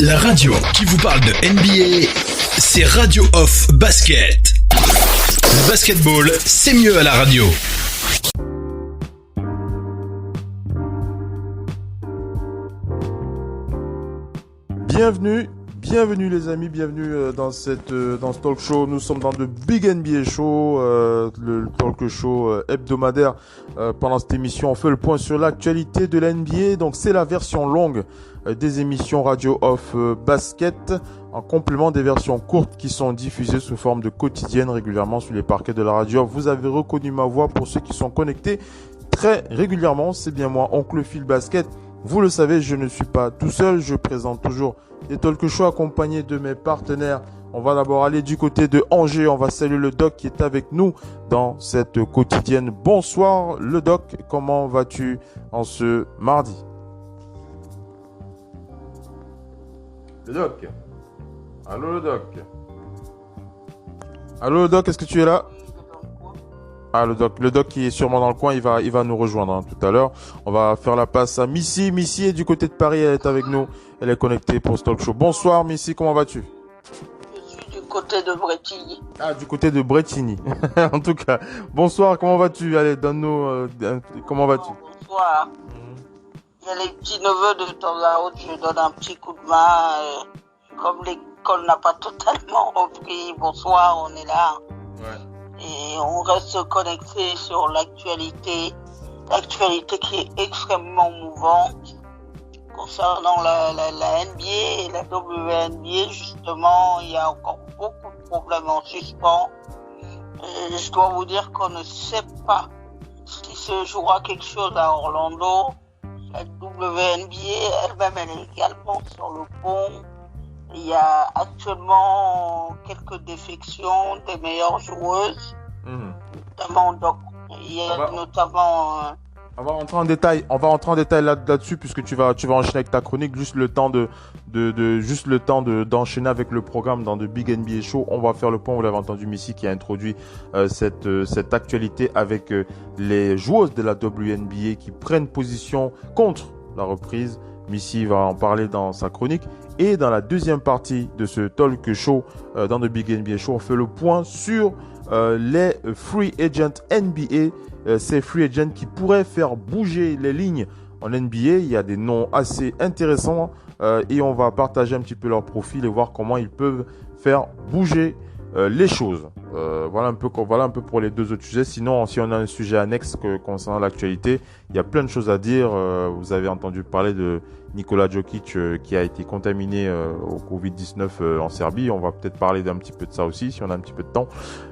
La radio qui vous parle de NBA, c'est Radio Off Basket. Le basketball, c'est mieux à la radio. Bienvenue les amis, bienvenue dans ce talk show. Nous sommes dans le Big NBA Show, le talk show hebdomadaire. Pendant cette émission, on fait le point sur l'actualité de la NBA. Donc c'est la version longue des émissions Radio Off Basket, en complément des versions courtes qui sont diffusées sous forme de quotidienne régulièrement sur les parquets de la radio. Vous avez reconnu ma voix pour ceux qui sont connectés très régulièrement. C'est bien moi, Oncle Phil Basket. Vous le savez, je ne suis pas tout seul. Je présente toujours des talk shows accompagnés de mes partenaires. On va d'abord aller du côté de Angers. On va saluer le Doc qui est avec nous dans cette quotidienne. Bonsoir le Doc, comment vas-tu en ce mardi? Le Doc. Allô le Doc. Allô le Doc, est-ce que tu es là? Ah, le doc qui est sûrement dans le coin, il va nous rejoindre tout à l'heure. On va faire la passe à Missy. Missy est du côté de Paris, elle est avec nous. Elle est connectée pour ce talk show. Bonsoir Missy, comment vas-tu? Je suis du côté de Bretigny. Ah, du côté de Bretigny. En tout cas, bonsoir, comment vas-tu? Allez, donne-nous, comment vas-tu? Bonsoir. Il y a les petits neveux de temps à autre, je donne un petit coup de main. Comme l'école n'a pas totalement repris, bonsoir, on est là. Ouais. Et on reste connecté sur l'actualité qui est extrêmement mouvante concernant la NBA et la WNBA. Justement, il y a encore beaucoup de problèmes en suspens. Et je dois vous dire qu'on ne sait pas si se jouera quelque chose à Orlando. La WNBA elle-même, elle est également sur le pont. Il y a actuellement quelques défections des meilleures joueuses, notamment donc il y a notamment. On va rentrer en détail là-dessus puisque tu vas enchaîner avec ta chronique. Juste le temps d'enchaîner avec le programme dans The Big NBA Show. On va faire le point. Vous l'avez entendu, Missy qui a introduit cette actualité avec les joueuses de la WNBA qui prennent position contre la reprise. Missy va en parler dans sa chronique. Et dans la deuxième partie de ce talk show, dans le Big NBA Show, on fait le point sur les free agents NBA. Ces free agents qui pourraient faire bouger les lignes en NBA. Il y a des noms assez intéressants et on va partager un petit peu leur profil et voir comment ils peuvent faire bouger les choses. Voilà un peu pour les deux autres sujets. Sinon, si on a un sujet annexe concernant l'actualité, il y a plein de choses à dire. Vous avez entendu parler de Nikola Jokic qui a été contaminé au Covid-19 en Serbie. On va peut-être parler d'un petit peu de ça aussi si on a un petit peu de temps.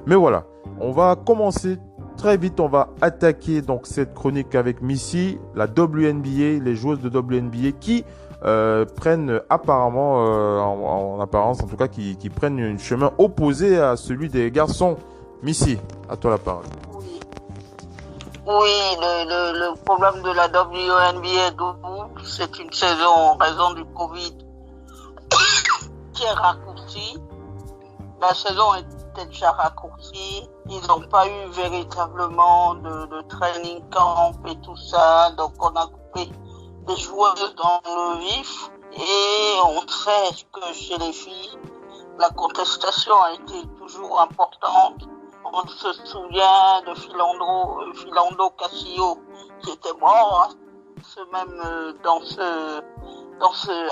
Mais voilà, on va commencer très vite. On va attaquer donc cette chronique avec Missy, la WNBA, les joueuses de WNBA qui prennent apparemment, en apparence en tout cas, qui prennent un chemin opposé à celui des garçons. Missy, à toi la parole. Oui, le problème de la WNBA est double. C'est une saison en raison du Covid qui est raccourcie. La saison était déjà raccourcie. Ils n'ont pas eu véritablement de training camp et tout ça. Donc on a coupé des joueuses dans le vif. Et on sait que chez les filles, la contestation a été toujours importante. On se souvient de Philando Castillo qui était mort,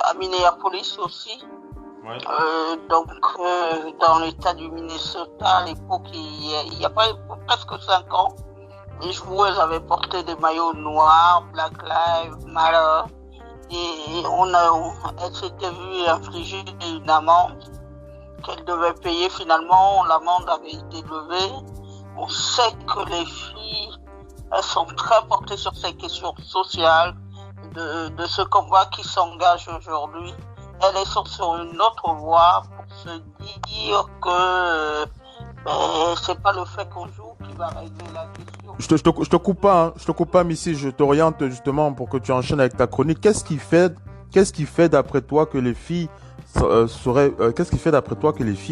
à Minneapolis aussi. Ouais. Dans l'état du Minnesota à l'époque, il y a presque 5 ans, les joueuses avaient porté des maillots noirs, Black Lives Matter, et elle s'était vue infliger une amende qu'elle devait payer. Finalement, l'amende avait été levée. On sait que les filles, elles sont très portées sur ces questions sociales de ce combat qui s'engage aujourd'hui. Elles sont sur une autre voie pour se dire que c'est pas le fait qu'on joue qui va régler la question. Je te coupe pas, Missy, je t'oriente justement pour que tu enchaînes avec ta chronique. Qu'est-ce qui fait d'après toi que les filles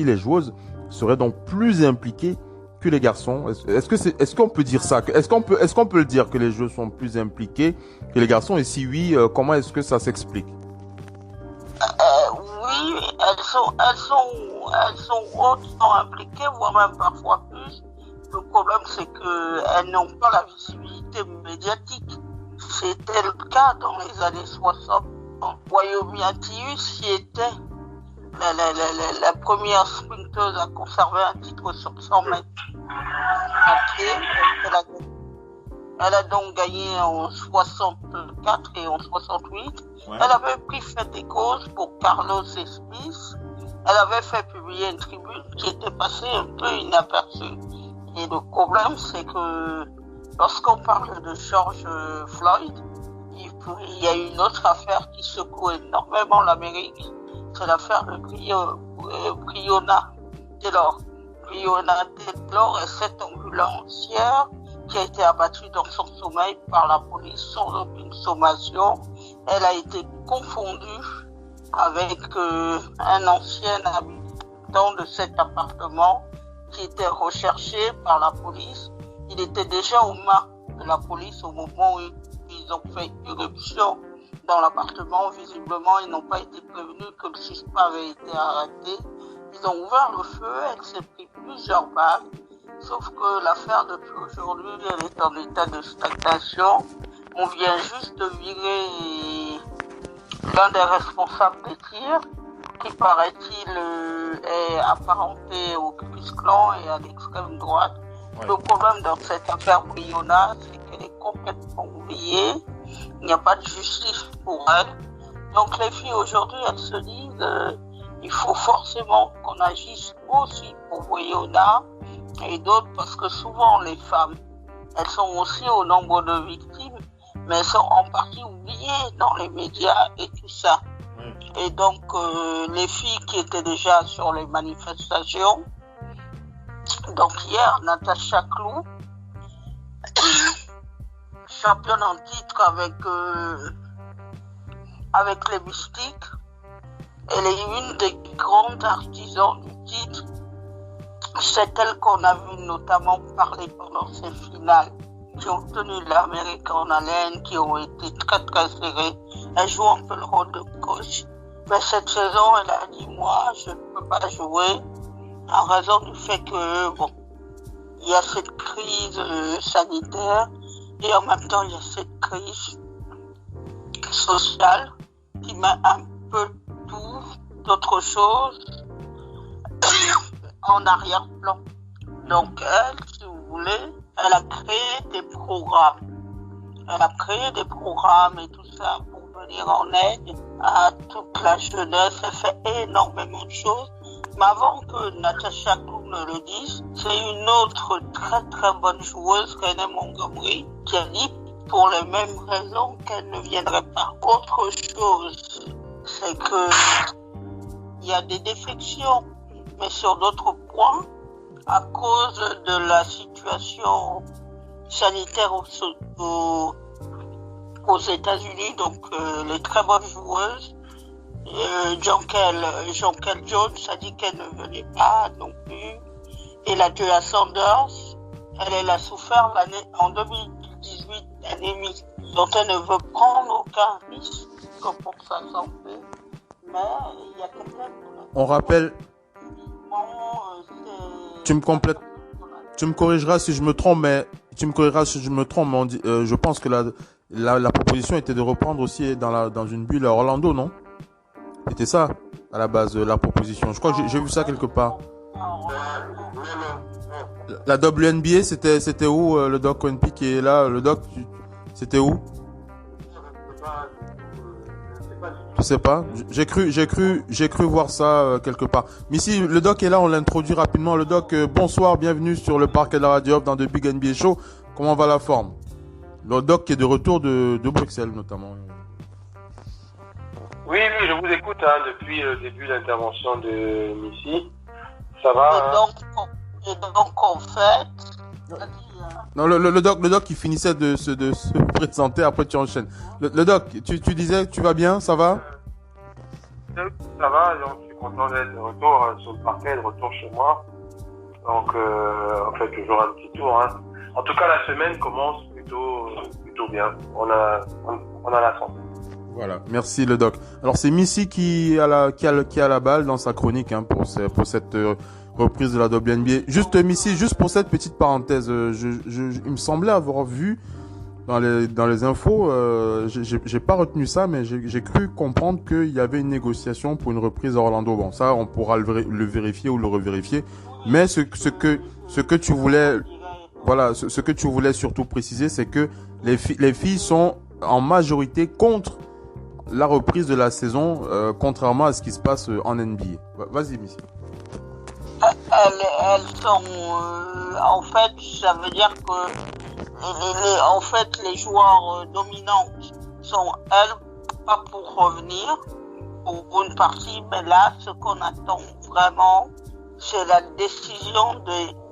les joueuses seraient donc plus impliquées que les garçons? Est-ce qu'on peut dire ça? Est-ce qu'on peut le dire que les joueuses sont plus impliquées que les garçons? Et si oui, comment est-ce que ça s'explique? elles sont autant impliquées, voire même parfois plus. Le problème, c'est qu'elles n'ont pas la visibilité médiatique. C'était le cas dans les années 60. Wyoming Antius, qui était la première sprinteuse à conserver un titre sur 100 mètres à pied. Elle a donc gagné en 64 et en 68. Ouais. Elle avait pris fait des causes pour Carlos et Smith. Elle avait fait publier une tribune qui était passée un peu inaperçue. Et le problème, c'est que lorsqu'on parle de George Floyd, il y a une autre affaire qui secoue énormément l'Amérique. C'est l'affaire de Breonna Taylor. Breonna Taylor est cette ambulancière qui a été abattue dans son sommeil par la police sans aucune sommation. Elle a été confondue avec un ancien habitant de cet appartement qui était recherché par la police. Il était déjà aux mains de la police au moment où ils ont fait irruption dans l'appartement. Visiblement, ils n'ont pas été prévenus que le suspect avait été arrêté. Ils ont ouvert le feu, elle s'est pris plusieurs balles. Sauf que l'affaire depuis aujourd'hui, elle est en état de stagnation. On vient juste de virer l'un des responsables des tirs, qui paraît-il est apparenté au Ku Klux Klan et à l'extrême droite. Ouais. Le problème dans cette affaire Breonna, c'est qu'elle est complètement oubliée. Il n'y a pas de justice pour elle. Donc les filles aujourd'hui, elles se disent il faut forcément qu'on agisse aussi pour Breonna et d'autres, parce que souvent les femmes, elles sont aussi au nombre de victimes, mais elles sont en partie oubliées dans les médias et tout ça. Et donc les filles qui étaient déjà sur les manifestations, donc hier, Natasha Clou, championne en titre avec les Mystiques, elle est une des grandes artisans du titre. C'est elle qu'on a vu notamment parler pendant ces finales qui ont tenu l'Amérique en haleine, qui ont été très très serrées. Elle joue un peu le rôle de coach. Mais cette saison, elle a dit, moi, je ne peux pas jouer en raison du fait que, il y a cette crise sanitaire et en même temps, il y a cette crise sociale qui met un peu tout d'autre chose en arrière-plan. Donc elle, si vous voulez, elle a créé des programmes. Elle a créé des programmes et tout ça pour venir en aide à toute la jeunesse. Elle fait énormément de choses. Mais avant que Natasha Clou ne le dise, c'est une autre très très bonne joueuse, Renée Montgomery, qui a dit pour les mêmes raisons qu'elle ne viendrait pas. Autre chose, c'est que il y a des défections, mais sur d'autres points, à cause de la situation sanitaire aux États-Unis, donc les très bonnes joueuses, Jonquel Jones a dit qu'elle ne venait pas non plus, et la Tua Sanders, elle a souffert en 2018 d'anémie, dont elle ne veut prendre aucun risque pour sa santé, mais il y a quelqu'un. On rappelle. Tu me complètes. Tu me corrigeras si je me trompe, mais on dit, je pense que la proposition était de reprendre aussi dans une bulle à Orlando, non? C'était ça à la base la proposition. Je crois que j'ai vu ça quelque part. La WNBA, c'était où le doc ONP qui est là, le doc, c'était où? Je sais pas. J'ai cru voir ça quelque part. Mais si le doc est là, on l'introduit rapidement. Le doc, bonsoir, bienvenue sur le parquet de la radio dans The Big NBA Show. Comment va la forme? Le doc qui est de retour de Bruxelles notamment. Oui, je vous écoute depuis le début de l'intervention de Missy. Ça va? Et donc en fait. Non, le doc qui finissait de se présenter, après tu enchaînes. Le doc, tu disais que tu vas bien, ça va? Ça va, donc je suis content d'être de retour sur le parquet, de retour chez moi. Donc on fait toujours un petit tour. En tout cas, la semaine commence plutôt bien. On a la santé. Voilà, merci le doc. Alors c'est Missy qui a la balle dans sa chronique pour cette reprise de la WNBA. Juste Missy, juste pour cette petite parenthèse, il me semblait avoir vu dans les infos, j'ai pas retenu ça, mais j'ai cru comprendre qu'il y avait une négociation pour une reprise à Orlando. Bon, ça on pourra le vérifier ou le revérifier. Mais ce que tu voulais, voilà, ce que tu voulais surtout préciser, c'est que les filles sont en majorité contre la reprise de la saison, contrairement à ce qui se passe en NBA. Vas-y, Missy. Elles sont, en fait, ça veut dire que en fait, les joueurs dominants sont elles pas pour revenir pour une partie, mais là, ce qu'on attend vraiment, c'est la décision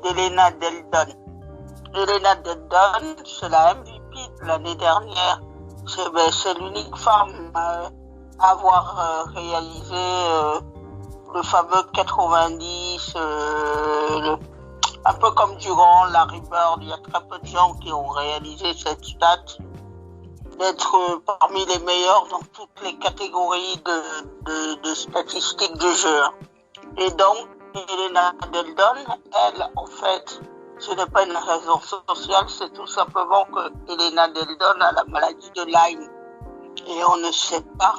d'Elena Delle Donne. Elena Delle Donne, c'est la MVP de l'année dernière. C'est l'unique femme à avoir réalisé le fameux 90, un peu comme Durant, Larry Bird. Il y a très peu de gens qui ont réalisé cette stat, d'être parmi les meilleurs dans toutes les catégories de statistiques de jeu. Et donc, Elena Delle Donne, elle, en fait, ce n'est pas une raison sociale, c'est tout simplement que Elena Delle Donne a la maladie de Lyme. Et on ne sait pas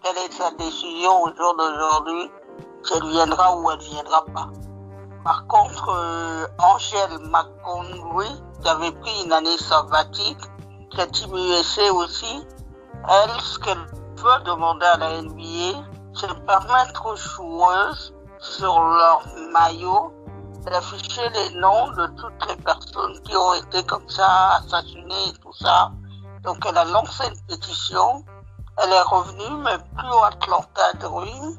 quelle est sa décision au jour d'aujourd'hui, si elle viendra ou elle viendra pas. Par contre, Angèle McCombie, qui avait pris une année sabbatique, qui a Team USA aussi, elle, ce qu'elle veut demander à la NBA, c'est de permettre aux joueuses, sur leur maillot, d'afficher les noms de toutes les personnes qui ont été comme ça assassinées et tout ça. Donc elle a lancé une pétition, elle est revenue, mais plus au Atlanta Dream.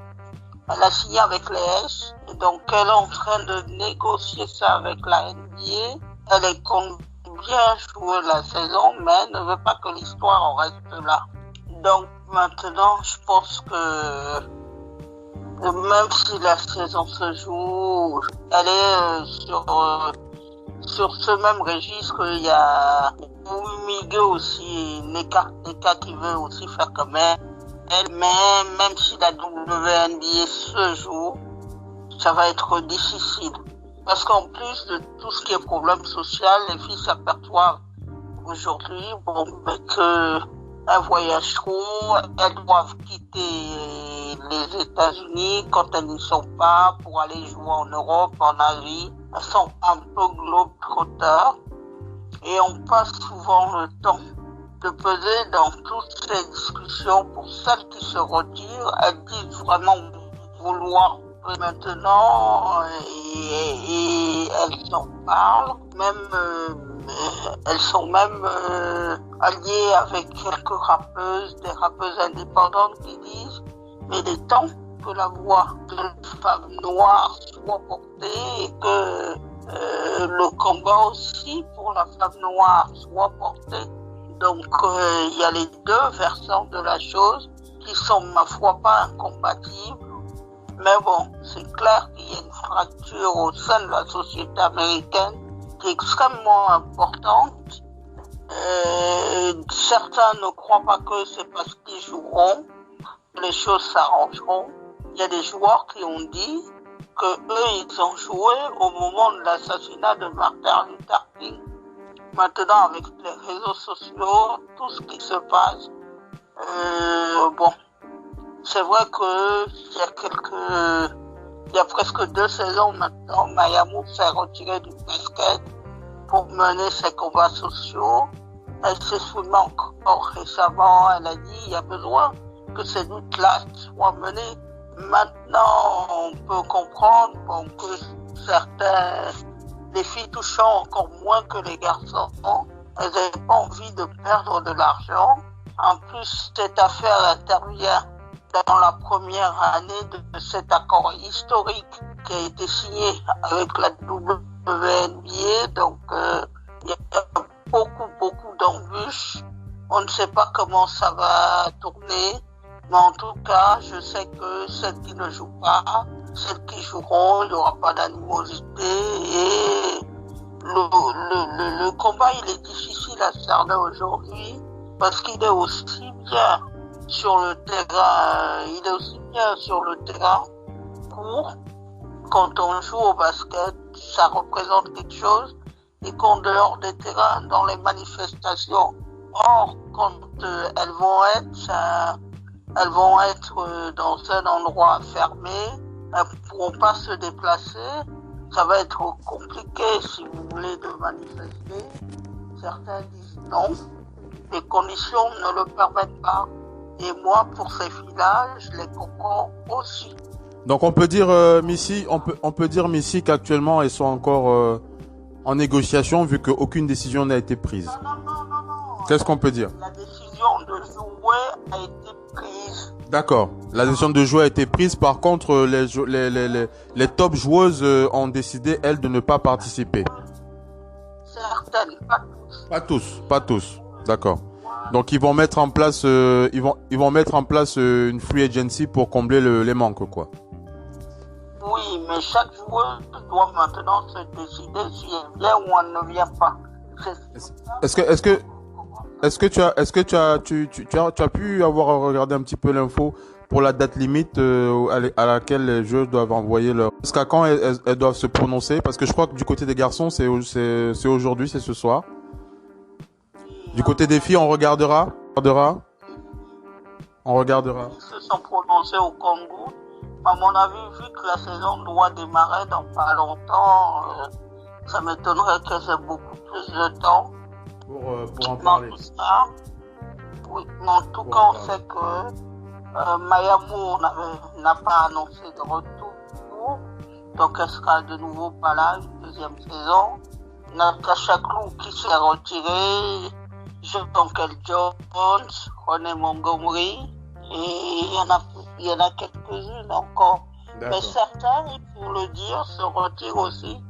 Elle a signé avec les S, et donc elle est en train de négocier ça avec la NBA. Elle compte bien jouer la saison, mais elle ne veut pas que l'histoire en reste là. Donc maintenant, je pense que même si la saison se joue, elle est sur ce même registre. Il y a Miguel aussi, Neka qui veut aussi faire comme elle. Mais même si la WNBA se joue, ça va être difficile. Parce qu'en plus de tout ce qui est problème social, les filles s'aperçoivent aujourd'hui qu'elles voyageront, elles doivent quitter les États-Unis quand elles n'y sont pas pour aller jouer en Europe, en Asie. Elles sont un peu globetrotters et on passe souvent le temps de peser dans toutes ces discussions. Pour celles qui se retirent, elles disent vraiment vouloir maintenant et elles en parlent. Elles sont même alliées avec quelques rappeuses, des rappeuses indépendantes qui disent mais il est temps que la voix de la femme noire soit portée et que le combat aussi pour la femme noire soit porté. Donc il y a les deux versants de la chose qui sont, ma foi, pas incompatibles. Mais bon, c'est clair qu'il y a une fracture au sein de la société américaine qui est extrêmement importante. Certains ne croient pas que c'est parce qu'ils joueront que les choses s'arrangeront. Il y a des joueurs qui ont dit que eux, ils ont joué au moment de l'assassinat de Martin Luther King. Maintenant, avec les réseaux sociaux, tout ce qui se passe, bon, c'est vrai que il y a presque 2 saisons maintenant, Maya Moore s'est retirée du basket pour mener ses combats sociaux. Elle s'est souvenu encore récemment, elle a dit il y a besoin que ces luttes-là soient menées. Maintenant, on peut comprendre que les filles touchant encore moins que les garçons, elles n'ont pas envie de perdre de l'argent. En plus, cette affaire intervient dans la première année de cet accord historique qui a été signé avec la WNBA. Donc, il y a beaucoup d'embûches. On ne sait pas comment ça va tourner. Mais en tout cas, je sais que celles qui ne jouent pas, celles qui joueront, il n'y aura pas d'animosité. Et le combat, il est difficile à cerner aujourd'hui parce qu'il est aussi bien sur le terrain, il est aussi bien sur le terrain court. Quand on joue au basket, ça représente quelque chose. Et qu'en dehors des terrains, dans les manifestations, or, quand elles vont être dans un endroit fermé, elles ne pourront pas se déplacer. Ça va être compliqué, si vous voulez, de manifester. Certains disent non. Les conditions ne le permettent pas. Et moi, pour ces filles-là, je les comprends aussi. Donc on peut dire Missy, on peut dire Missy qu'actuellement elles sont encore en négociation vu qu'aucune décision n'a été prise. Non. Qu'est-ce qu'on peut dire? La décision de jouer a été prise. D'accord. La décision de jouer a été prise. Par contre, les top joueuses ont décidé elles de ne pas participer. Certaines, pas tous. Pas tous. D'accord. Donc ils vont mettre en place, ils vont mettre en place une free agency pour combler les manques, quoi. Oui, mais chaque joueur doit maintenant se décider si elle vient ou elle ne vient pas. Est-ce que tu as pu avoir regardé un petit peu l'info pour la date limite à laquelle les joueurs doivent envoyer leur... Jusqu'à quand elles doivent se prononcer? Parce que je crois que du côté des garçons, c'est aujourd'hui, c'est ce soir. Du côté des filles, on regardera. Ils se sont prononcés au Congo. À mon avis, vu que la saison doit démarrer dans pas longtemps, ça m'étonnerait que c'est beaucoup plus de temps. Pour en parler. Oui, mais en tout cas, on sait que Mayamou n'a pas annoncé de retour. Donc, elle sera de nouveau pas là, une deuxième saison. Natasha Clou qui s'est retirée. Jean-Kel Jones, René Montgomery. Et il y en a quelques-unes encore. D'accord. Mais certains, il faut le dire, se retirent aussi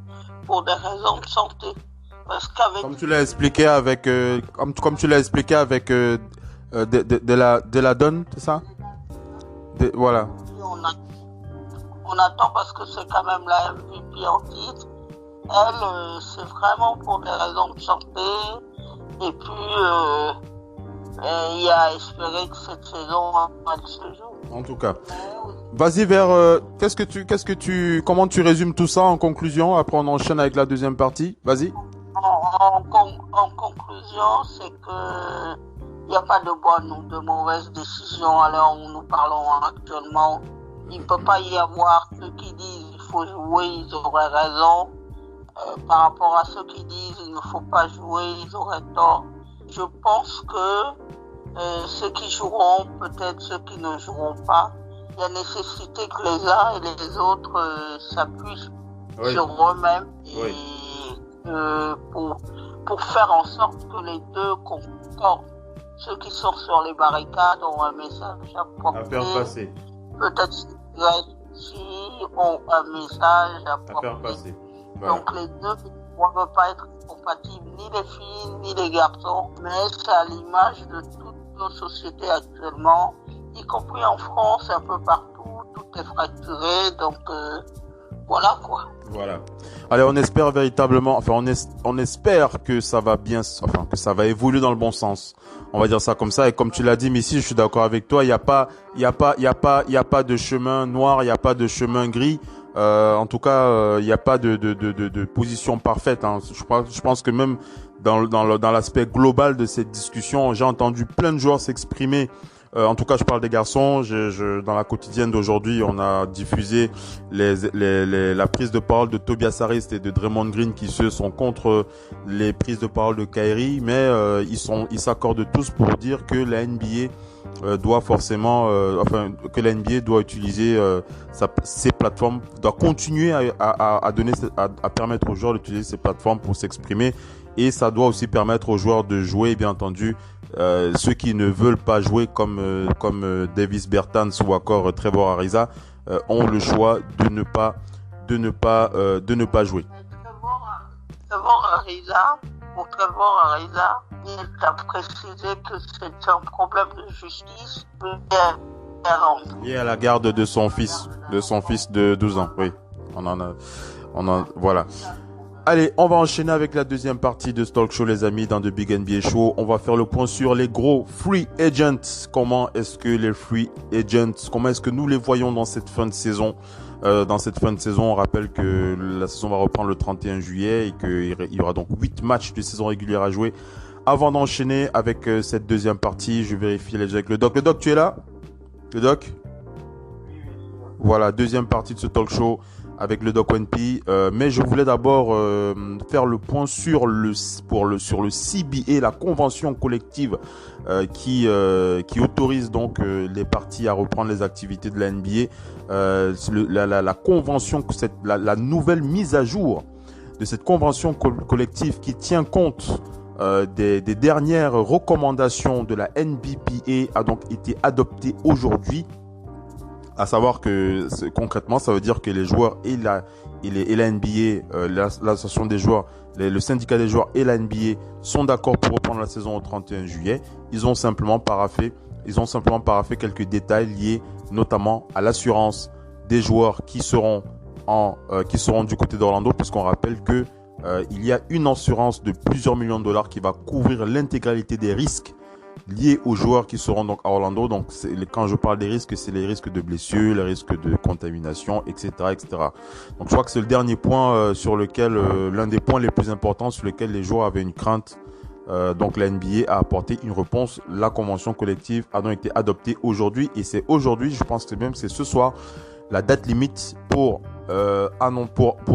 pour des raisons de santé. Parce qu'avec... Comme tu l'as expliqué avec, comme tu l'as expliqué avec de la donne, c'est ça? Voilà. On attend parce que c'est quand même la MVP en titre. Elle, c'est vraiment pour des raisons de santé. Et puis, il y a à espérer que cette saison, elle se joue. En tout cas. Vas-y vers, comment tu résumes tout ça en conclusion? Après, on enchaîne avec la deuxième partie. Vas-y. En conclusion, c'est que il n'y a pas de bonne ou de mauvaise décision à l'heure où nous parlons actuellement. Il ne peut pas y avoir ceux qui disent il faut jouer, ils auraient raison. Par rapport à ceux qui disent il ne faut pas jouer, ils auraient tort. Je pense que ceux qui joueront, peut-être ceux qui ne joueront pas, il y a nécessité que les uns et les autres s'appuient sur eux-mêmes pour faire en sorte que les deux concordent. Ceux qui sont sur les barricades ont un message à porter. À faire passer. Peut-être si ont un message à porter. faire passer. Voilà. Donc les deux ne peuvent pas être compatibles, ni les filles, ni les garçons, mais c'est à l'image de toutes nos sociétés actuellement, y compris en France, un peu partout, tout est fracturé, donc voilà quoi. Voilà. Allez, on espère véritablement, on espère que ça va bien, que ça va évoluer dans le bon sens. On va dire ça comme ça. Et comme tu l'as dit, Missy, je suis d'accord avec toi. Il y a pas de chemin noir, il y a pas de chemin gris. En tout cas, il n'y a pas de position parfaite. Hein. Je pense que même dans l'aspect global de cette discussion, j'ai entendu plein de joueurs s'exprimer. En tout cas, je parle des garçons. Dans la quotidienne d'aujourd'hui, on a diffusé la prise de parole de Tobias Harris et de Draymond Green qui sont contre les prises de parole de Kyrie, mais ils s'accordent tous pour dire que la NBA doit forcément, que la NBA doit utiliser ces plateformes, doit continuer à permettre aux joueurs d'utiliser ces plateformes pour s'exprimer, et ça doit aussi permettre aux joueurs de jouer, bien entendu. Ceux qui ne veulent pas jouer comme Davis Bertans ou encore Trevor Ariza ont le choix de ne pas jouer. Trevor Ariza, il a précisé que c'est un problème de justice lié à la garde de son fils de 12 ans. Oui, on en a, voilà. Allez, on va enchaîner avec la deuxième partie de ce talk show, les amis, dans The Big NBA Show. On va faire le point sur les gros free agents. Comment est-ce que les free agents, comment est-ce que nous les voyons dans cette fin de saison? Dans cette fin de saison, on rappelle que la saison va reprendre le 31 juillet et qu'il y aura donc 8 matchs de saison régulière à jouer. Avant d'enchaîner avec cette deuxième partie, je vérifie les avec le doc. Le doc, tu es là? Le doc? Voilà, deuxième partie de ce talk show avec le Doc ONP, mais je voulais d'abord faire le point sur le CBA, la convention collective qui autorise donc les parties à reprendre les activités de la NBA. La convention, la nouvelle mise à jour de cette convention collective qui tient compte des dernières recommandations de la NBPA a donc été adoptée aujourd'hui. À savoir que concrètement, ça veut dire que les joueurs et la NBA, l'association des joueurs, le syndicat des joueurs et la NBA sont d'accord pour reprendre la saison au 31 juillet. Ils ont simplement paraphé quelques détails liés notamment à l'assurance des joueurs qui seront du côté d'Orlando, puisqu'on rappelle que il y a une assurance de plusieurs millions de dollars qui va couvrir l'intégralité des risques liés aux joueurs qui seront donc à Orlando. Donc quand je parle des risques, c'est les risques de blessures, les risques de contamination, etc., etc. Donc je crois que c'est le dernier point sur lequel, l'un des points les plus importants sur lesquels les joueurs avaient une crainte. Donc la NBA a apporté une réponse. La convention collective a donc été adoptée aujourd'hui et c'est aujourd'hui, je pense que même c'est ce soir, la date limite pour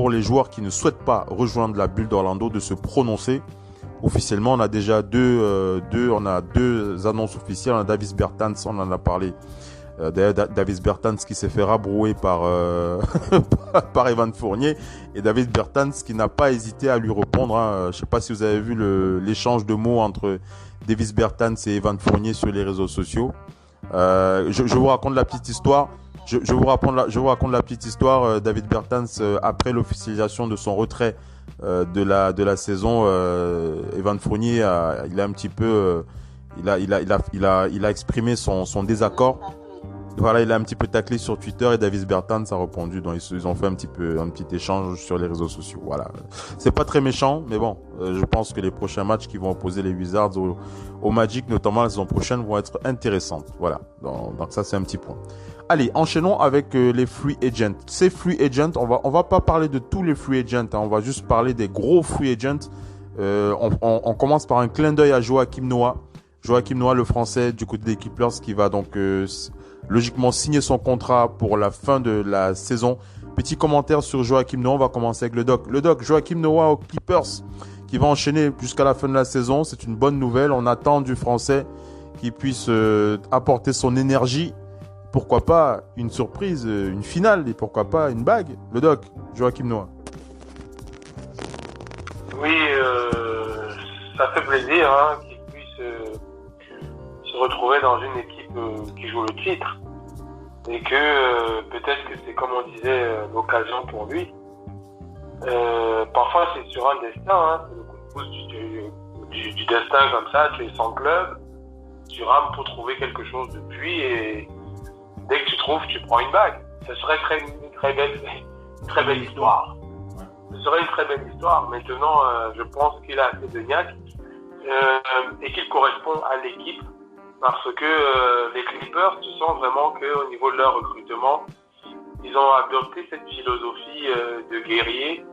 les joueurs qui ne souhaitent pas rejoindre la bulle d'Orlando de se prononcer. Officiellement, on a déjà deux annonces officielles. On a Davis Bertans, on en a parlé. Davis Bertans qui s'est fait rabrouer par Evan Fournier, et Davis Bertans qui n'a pas hésité à lui répondre. Je sais pas si vous avez vu l'échange de mots entre Davis Bertans et Evan Fournier sur les réseaux sociaux. Je vous raconte la petite histoire. Je vous raconte la petite histoire. Davis Bertans, après l'officialisation de son retrait de la saison, Evan Fournier il a un petit peu il a exprimé son désaccord. Voilà, il a un petit peu taclé sur Twitter et Davis Bertans a répondu. Donc ils ont fait un petit échange sur les réseaux sociaux. Voilà, c'est pas très méchant, mais bon, je pense que les prochains matchs qui vont opposer les Wizards au Magic, notamment la saison prochaine, vont être intéressants. Voilà, donc ça c'est un petit point. Allez, enchaînons avec les free agents. Ces free agents, on va pas parler de tous les free agents, hein, on va juste parler des gros free agents. On commence par un clin d'œil à Joakim Noah. Joakim Noah, le français du côté des Clippers, qui va donc logiquement signer son contrat pour la fin de la saison. Petit commentaire sur Joakim Noah, on va commencer avec le doc. Le doc, Joakim Noah aux Clippers, qui va enchaîner jusqu'à la fin de la saison. C'est une bonne nouvelle. On attend du français qu'il puisse apporter son énergie. Pourquoi pas une surprise, une finale, et pourquoi pas une bague. Le doc, Joakim Noah. Oui, ça fait plaisir qu'il puisse se retrouver dans une équipe qui joue le titre. Et que peut-être que c'est, comme on disait, l'occasion pour lui. Parfois c'est sur un destin, c'est le coup de pouce du destin comme ça, tu es sans club, tu rames pour trouver quelque chose depuis et dès que tu trouves, tu prends une bague. Ce serait une très belle histoire. Ce serait une très belle histoire. Maintenant, je pense qu'il a assez de niaque et qu'il correspond à l'équipe parce que les Clippers, tu sens vraiment qu'au niveau de leur recrutement, ils ont adopté cette philosophie de guerrier.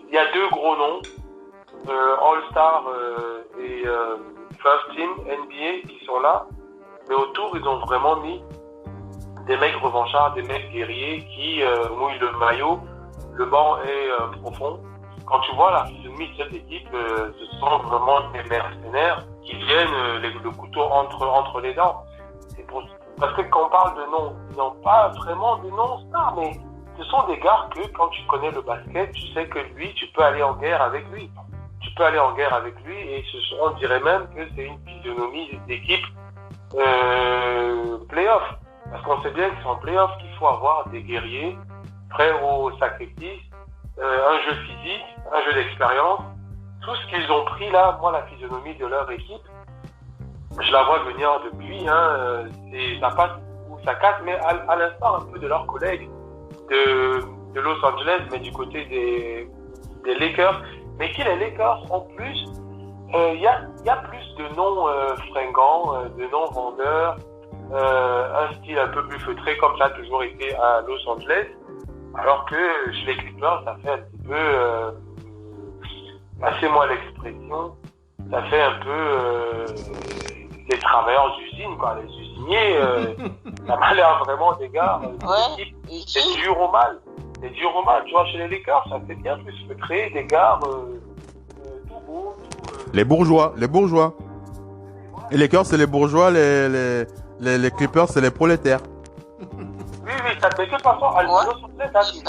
Il y a deux gros noms, All-Star et First Team NBA qui sont là. Mais autour, ils ont vraiment mis des mecs revanchards, des mecs guerriers qui mouillent le maillot. Le banc est profond. Quand tu vois la physionomie de cette équipe, ce sont vraiment des mercenaires qui viennent le couteau entre les dents. Parce que quand on parle de noms, ils n'ont pas vraiment de noms stars, mais ce sont des gars que quand tu connais le basket, tu sais que lui, tu peux aller en guerre avec lui. Tu peux aller en guerre avec lui et on dirait même que c'est une physionomie d'équipe playoff, parce qu'on sait bien que c'est en playoff qu'il faut avoir des guerriers prêts au sacrifice, un jeu physique, un jeu d'expérience. Tout ce qu'ils ont pris là, moi la physionomie de leur équipe, je la vois venir depuis, ça passe ou ça casse, mais à l'instar un peu de leurs collègues de de Los Angeles, mais du côté des Lakers. Mais qui les Lakers, en plus, il y a plus de noms fringants, de noms vendeurs, un style un peu plus feutré, comme ça a toujours été à Los Angeles. Alors que chez les Clippers, ça fait un petit peu, passez-moi l'expression, ça fait un peu les travailleurs d'usine, quoi, les usiniers. Ça m'a l'air vraiment des gars, c'est dur au mal. C'est dur au mal, tu vois, chez les Lakers, ça fait bien plus feutré, des gars tout beaux. Les bourgeois. Et les Lakers, c'est les bourgeois, les Clippers, c'est les prolétaires. Oui, ça fait que de toute façon, à Los Angeles,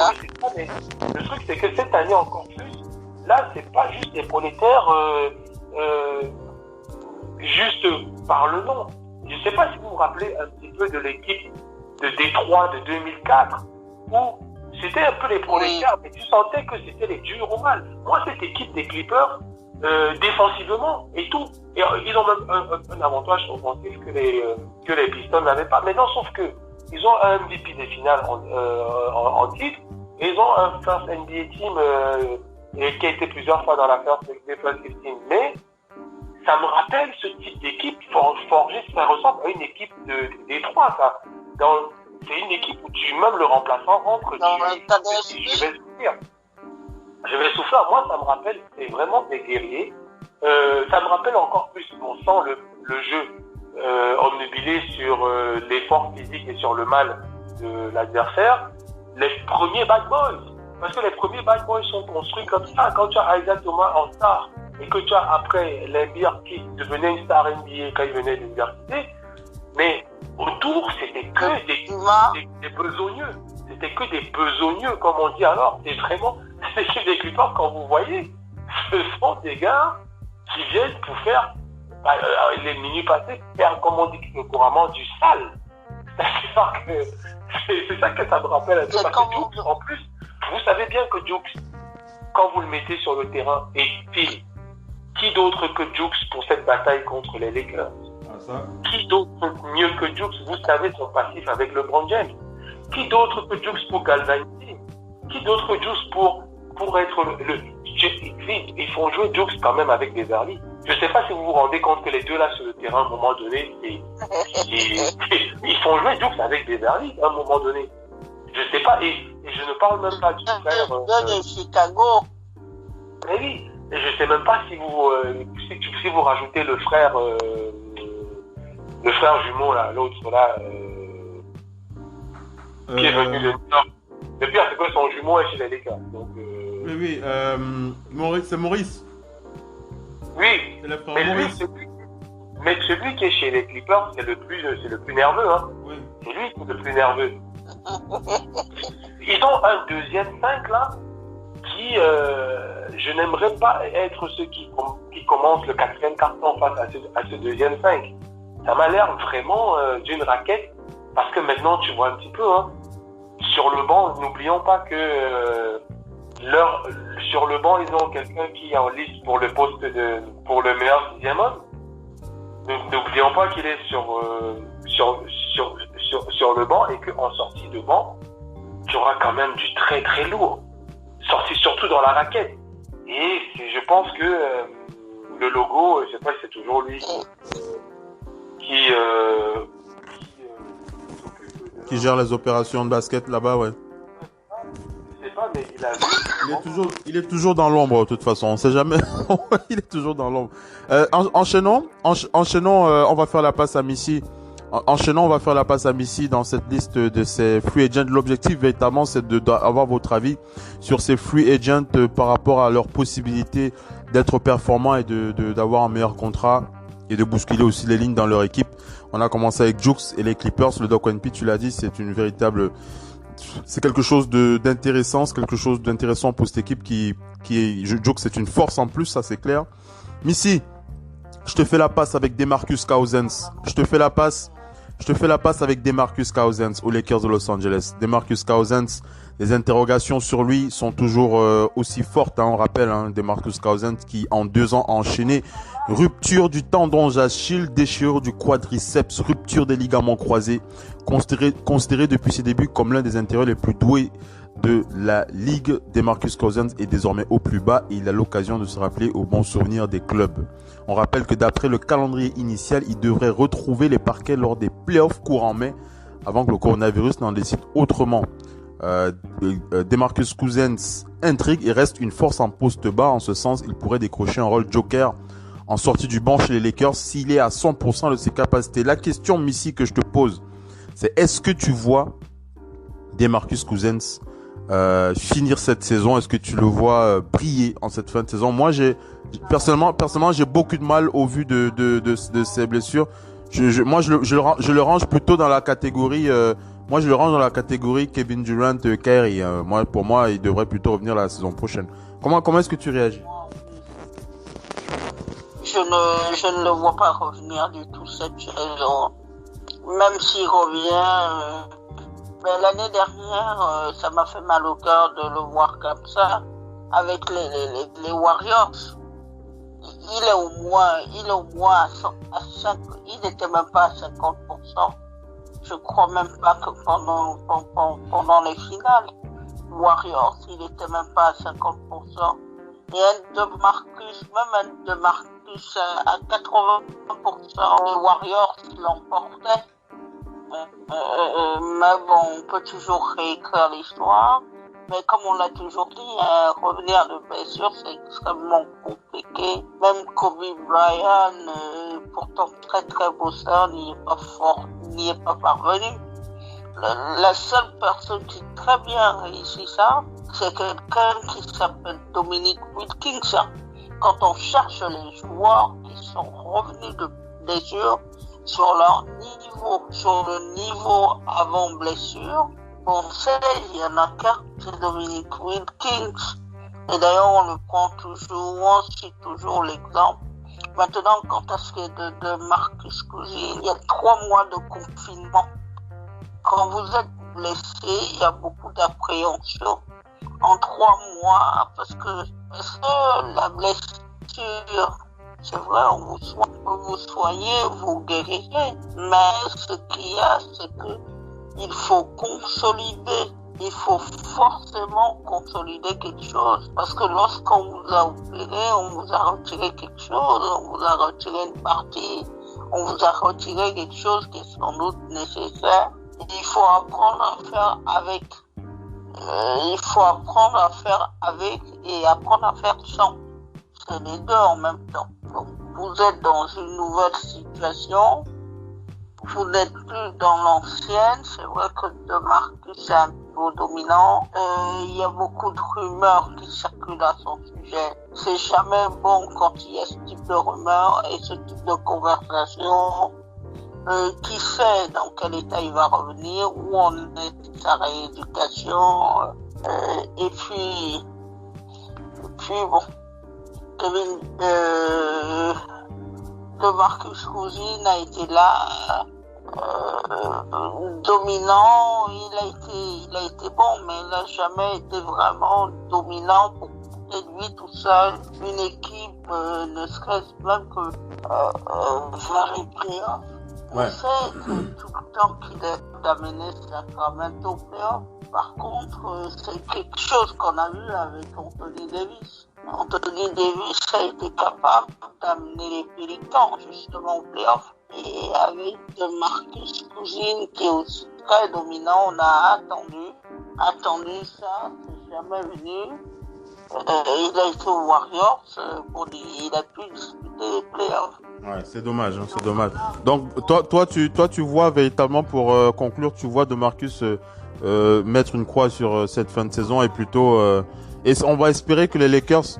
mais le truc, c'est que cette année encore plus, là, c'est pas juste des prolétaires, juste par le nom. Je sais pas si vous vous rappelez un petit peu de l'équipe de Détroit de 2004, où c'était un peu les prolétaires, mais tu sentais que c'était les durs au mal. Moi, cette équipe des Clippers, défensivement et tout, et ils ont même un avantage offensif que les Pistons n'avaient pas. Mais non, sauf que ils ont un MVP des finales en titre, et ils ont un first NBA team qui a été plusieurs fois dans la first 15 team. Mais ça me rappelle ce type d'équipe forgée, ça ressemble à une équipe de Détroit, ça. C'est une équipe où même le remplaçant rentre. Je vais souffrir. Moi, ça me rappelle, c'est vraiment des guerriers. Ça me rappelle encore plus. On sent le jeu omnubilé sur l'effort physique et sur le mal de l'adversaire. Les premiers bad boys. Parce que les premiers bad boys sont construits comme ça. Quand tu as Isaiah Thomas en star et que tu as après l'NBA qui devenait une star NBA quand il venait de l'université, mais autour, c'était que des besogneux. C'était que des besogneux, comme on dit alors. C'est vraiment, c'est des Clippers, quand vous voyez, ce sont des gars qui viennent pour faire, les minutes passées, faire, comme on dit couramment, du sale. C'est ça que ça me rappelle un peu. Parce que Jukes, en plus, vous savez bien que Jukes, quand vous le mettez sur le terrain, et file, qui d'autre que Jukes pour cette bataille contre les Lakers? Qui d'autre mieux que Jukes, vous savez, son passif avec LeBron James? Qui d'autre que Jukes pour galvaniser? Qui d'autre que Jukes pour être ils font jouer Jukes quand même avec Beverly. Je sais pas si vous vous rendez compte que les deux là sur le terrain, à un moment donné, ils font jouer Jukes avec Beverly à un moment donné. Je sais pas, et je ne parle même pas du frère de Chicago. Mais oui, et je sais même pas si vous rajoutez le frère jumeau là, l'autre là, qui est venu de Nord. Le pire, c'est que son jumeau est chez les Lakers. Donc, oui, c'est Maurice. Oui, c'est le frère mais Maurice. celui qui est chez les Clippers, c'est le plus nerveux, hein. Oui. C'est lui qui est le plus nerveux. Ils ont un deuxième 5 là, qui, je n'aimerais pas être ceux qui commencent le quatrième carton face à ce deuxième 5. Ça m'a l'air vraiment d'une raquette, parce que maintenant tu vois un petit peu, hein, sur le banc, n'oublions pas que sur le banc, ils ont quelqu'un qui est en liste pour le poste pour le meilleur 6e homme. N'oublions pas qu'il est sur le banc, et qu'en sortie de banc, tu auras quand même du très très lourd. Sorti surtout dans la raquette. Et je pense que le logo, je sais pas si c'est toujours lui qui gère les opérations de basket là-bas, ouais. Je sais pas, mais il est toujours dans l'ombre, de toute façon. On sait jamais. Il est toujours dans l'ombre. Enchaînons, on va faire la passe à Missy. Enchaînons, on va faire la passe à Missy dans cette liste de ces free agents. L'objectif, véritablement, c'est d'avoir votre avis sur ces free agents par rapport à leur possibilité d'être performants et d'avoir un meilleur contrat et de bousculer aussi les lignes dans leur équipe. On a commencé avec Jukes et les Clippers. Le Doc One P, tu l'as dit, c'est quelque chose d'intéressant, c'est quelque chose d'intéressant pour cette équipe Jukes, c'est une force en plus, ça c'est clair. Missy, je te fais la passe avec DeMarcus Cousins. Je te fais la passe avec DeMarcus Cousins aux Lakers de Los Angeles. DeMarcus Cousins, les interrogations sur lui sont toujours aussi fortes, hein, on rappelle, hein, DeMarcus Cousins qui en 2 ans a enchaîné rupture du tendon d'Achille, déchirure du quadriceps, rupture des ligaments croisés, considéré depuis ses débuts comme l'un des intérieurs les plus doués de la Ligue. DeMarcus Cousins est désormais au plus bas et il a l'occasion de se rappeler aux bons souvenirs des clubs. On rappelle que d'après le calendrier initial, il devrait retrouver les parquets lors des playoffs courant mai avant que le coronavirus n'en décide autrement. DeMarcus Cousins intrigue et reste une force en poste bas. En ce sens, il pourrait décrocher un rôle joker en sortie du banc chez les Lakers s'il est à 100% de ses capacités. La question, Missy, que je te pose, c'est est-ce que tu vois DeMarcus Cousins finir cette saison? Est-ce que tu le vois briller en cette fin de saison? Moi, personnellement, j'ai beaucoup de mal au vu de ses blessures. Moi, je le range plutôt dans la catégorie. Moi, je le range dans la catégorie Kevin Durant, Kyrie. Pour moi, il devrait plutôt revenir la saison prochaine. Comment est-ce que tu réagis? Je ne le vois pas revenir du tout cette saison. Même s'il revient, mais l'année dernière, ça m'a fait mal au cœur de le voir comme ça avec les Warriors. Il est au moins à 5, il n'était même pas à 50%. Je crois même pas que pendant les finales, Warriors, il était même pas à 50%. Et un de Marcus à 80%, les Warriors l'emportaient. Mais bon, on peut toujours réécrire l'histoire. Mais comme on l'a toujours dit, revenir de blessure, c'est extrêmement compliqué. Même Kobe Bryant, pourtant très très beau sœur, n'y est pas parvenu. La seule personne qui a très bien réussi ça, c'est quelqu'un qui s'appelle Dominique Wilkins. Quand on cherche les joueurs qui sont revenus de blessure sur leur niveau, sur le niveau avant blessure, on sait, il y en a qu'un, c'est Dominique Wilkins. Et d'ailleurs, on le prend toujours, on cite toujours l'exemple. Maintenant, quant à ce qui est de Marcus Cousins, il y a 3 mois de confinement. Quand vous êtes blessé, il y a beaucoup d'appréhension. En 3 mois, parce que la blessure, c'est vrai, on vous soignez, vous guérirez. Mais ce qu'il y a, c'est que il faut consolider. Il faut forcément consolider quelque chose. Parce que lorsqu'on vous a opéré, on vous a retiré quelque chose, on vous a retiré une partie, on vous a retiré quelque chose qui est sans doute nécessaire. Il faut apprendre à faire avec. Il faut apprendre à faire avec et apprendre à faire sans. C'est les deux en même temps. Donc, vous êtes dans une nouvelle situation. Vous n'êtes plus dans l'ancienne. C'est vrai que DeMarcus est un niveau dominant. Il y a beaucoup de rumeurs qui circulent à son sujet. C'est jamais bon quand il y a ce type de rumeurs et ce type de conversation. Qui sait dans quel état il va revenir, où en est sa rééducation. Et puis bon, DeMarcus Cousins a été là, dominant. Il a été bon, mais il n'a jamais été vraiment dominant pour porter lui tout seul une équipe, ne serait-ce même que vers les playoffs. On sait que tout le temps qu'il est d'amener Sacramento au playoff. Par contre, c'est quelque chose qu'on a vu avec Anthony Davis. Anthony Davis a été capable d'amener les Pélicans justement au playoff. Et avec DeMarcus Cousins qui est aussi très dominant, on a attendu ça, c'est jamais venu. Il a été aux Warriors, il a pu disputer les playoffs. Ouais, c'est dommage, c'est dommage. Donc, toi, tu vois véritablement, pour conclure, tu vois DeMarcus mettre une croix sur cette fin de saison et plutôt, et on va espérer que les Lakers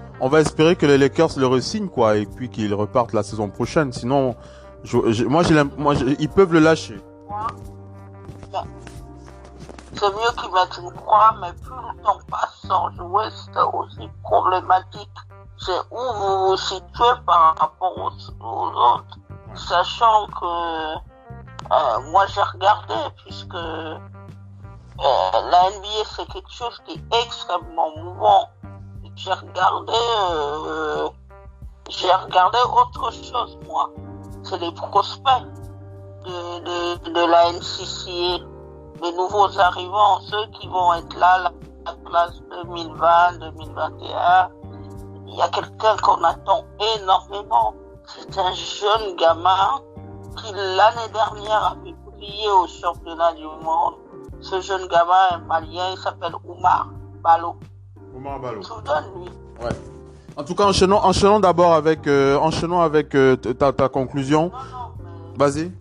le re-signent, quoi, et puis qu'ils repartent la saison prochaine. Sinon, ils peuvent le lâcher. C'est mieux qu'ils mettent une croix, mais plus le temps passe sans jouer, c'est aussi problématique. C'est où vous vous situez par rapport aux autres. Sachant que moi j'ai regardé, puisque la NBA c'est quelque chose qui est extrêmement mouvant. J'ai regardé autre chose, moi. C'est les prospects de la NCCA. Les nouveaux arrivants, ceux qui vont être là la classe 2020-2021, il y a quelqu'un qu'on attend énormément. C'est un jeune gamin qui l'année dernière avait brillé au championnat du monde. Ce jeune gamin est malien, il s'appelle Oumar Ballo. Oumar Ballo. Soudaine-lui. Ouais. En tout cas, enchaînons d'abord avec, ta conclusion. Vas-y.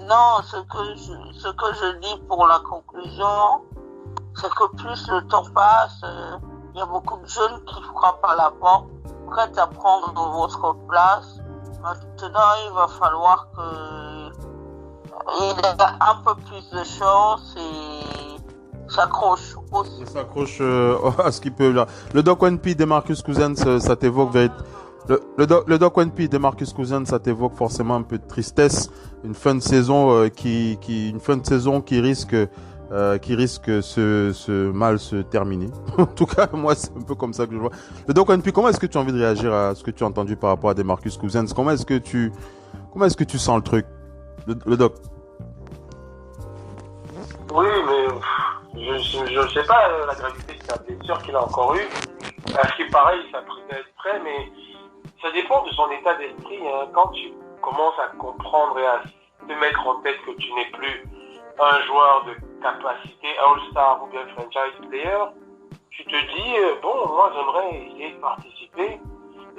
Non, ce que je dis pour la conclusion, c'est que plus le temps passe, il y a beaucoup de jeunes qui frappent à la porte, prêts à prendre votre place. Maintenant, il va falloir qu'il ait un peu plus de chance et s'accroche aussi. Il s'accroche à ce qu'il peut là. Le Doc One P de Marcus Cousins, ça t'évoque le Doc One P de Marcus Cousins, ça t'évoque forcément un peu de tristesse, une fin de saison qui risque mal se terminer. En tout cas, moi, c'est un peu comme ça que je vois. Le Doc One P, comment est-ce que tu as envie de réagir à ce que tu as entendu par rapport à des Marcus Cousins? Comment est-ce que tu sens le truc, le Doc? Oui, mais je sais pas la gravité de sa blessure qu'il a encore eue. À ce qui paraît, il s'apprêtait à être prêt, mais ça dépend de son état d'esprit. Hein. Quand tu commences à comprendre et à te mettre en tête que tu n'es plus un joueur de capacité All-Star ou bien franchise player, tu te dis, moi j'aimerais essayer de participer,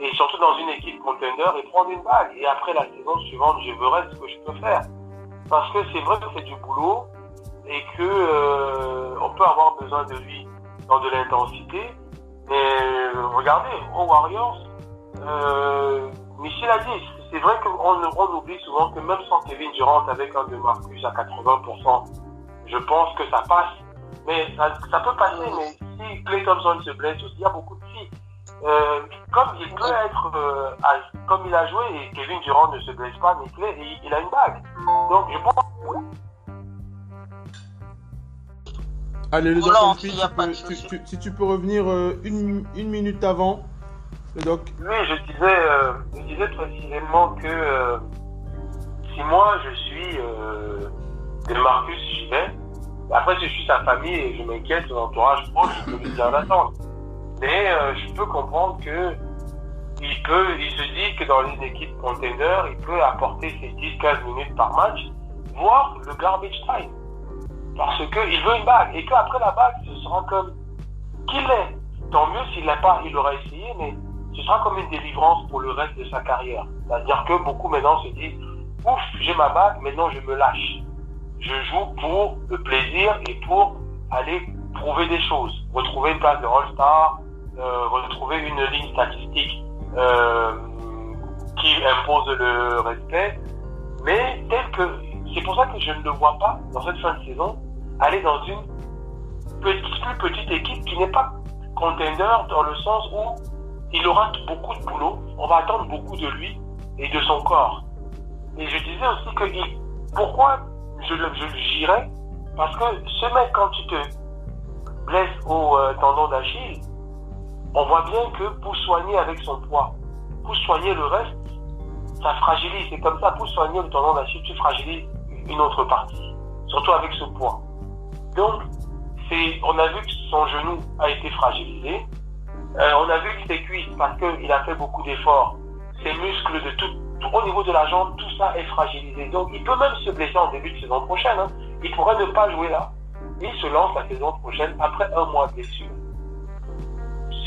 et surtout dans une équipe contender, et prendre une bague. Et après la saison suivante, je verrai ce que je peux faire. Parce que c'est vrai que c'est du boulot, et que on peut avoir besoin de lui dans de l'intensité. Mais regardez, aux Warriors, Michel a dit, c'est vrai qu'on oublie souvent que même sans Kevin Durant avec un de Marcus à 80%, je pense que ça passe. Mais ça peut passer, mais si Klay Thompson se blesse aussi, il y a beaucoup de filles. Comme il peut être, comme il a joué et Kevin Durant ne se blesse pas, mais Klay, il a une bague. Donc je pense. Allez, le Doc, si tu peux revenir une minute avant, le Doc. Oui, je disais précisément que si moi je suis de Marcus, j'y vais. Après, si je suis sa famille et je m'inquiète, son entourage proche, je peux lui dire d'attendre. Mais je peux comprendre que il se dit que dans les équipes contender, il peut apporter ses 10-15 minutes par match, voire le garbage time. Parce qu'il veut une bague. Et qu'après la bague, ce sera comme qu'il l'ait. Tant mieux s'il l'a pas, il aura essayé, mais ce sera comme une délivrance pour le reste de sa carrière. C'est-à-dire que beaucoup maintenant se disent, ouf, j'ai ma bague, maintenant je me lâche. Je joue pour le plaisir et pour aller prouver des choses. Retrouver une place de All-Star, retrouver une ligne statistique qui impose le respect. Mais c'est pour ça que je ne le vois pas, dans cette fin de saison, aller dans une plus petite équipe qui n'est pas contender dans le sens où il aura beaucoup de boulot, on va attendre beaucoup de lui et de son corps. Et je disais aussi que pourquoi j'irais, parce que ce mec, quand tu te blesses au tendon d'Achille, on voit bien que pour soigner avec son poids, pour soigner le reste, ça fragilise. C'est comme ça, pour soigner le tendon d'Achille, tu fragilises une autre partie, surtout avec ce poids. Donc, on a vu que son genou a été fragilisé. On a vu que ses cuisses, parce qu'il a fait beaucoup d'efforts, ses muscles de tout au niveau de la jambe, tout ça est fragilisé. Donc, il peut même se blesser en début de saison prochaine. Hein. Il pourrait ne pas jouer là. Il se lance la saison prochaine après un mois de blessure.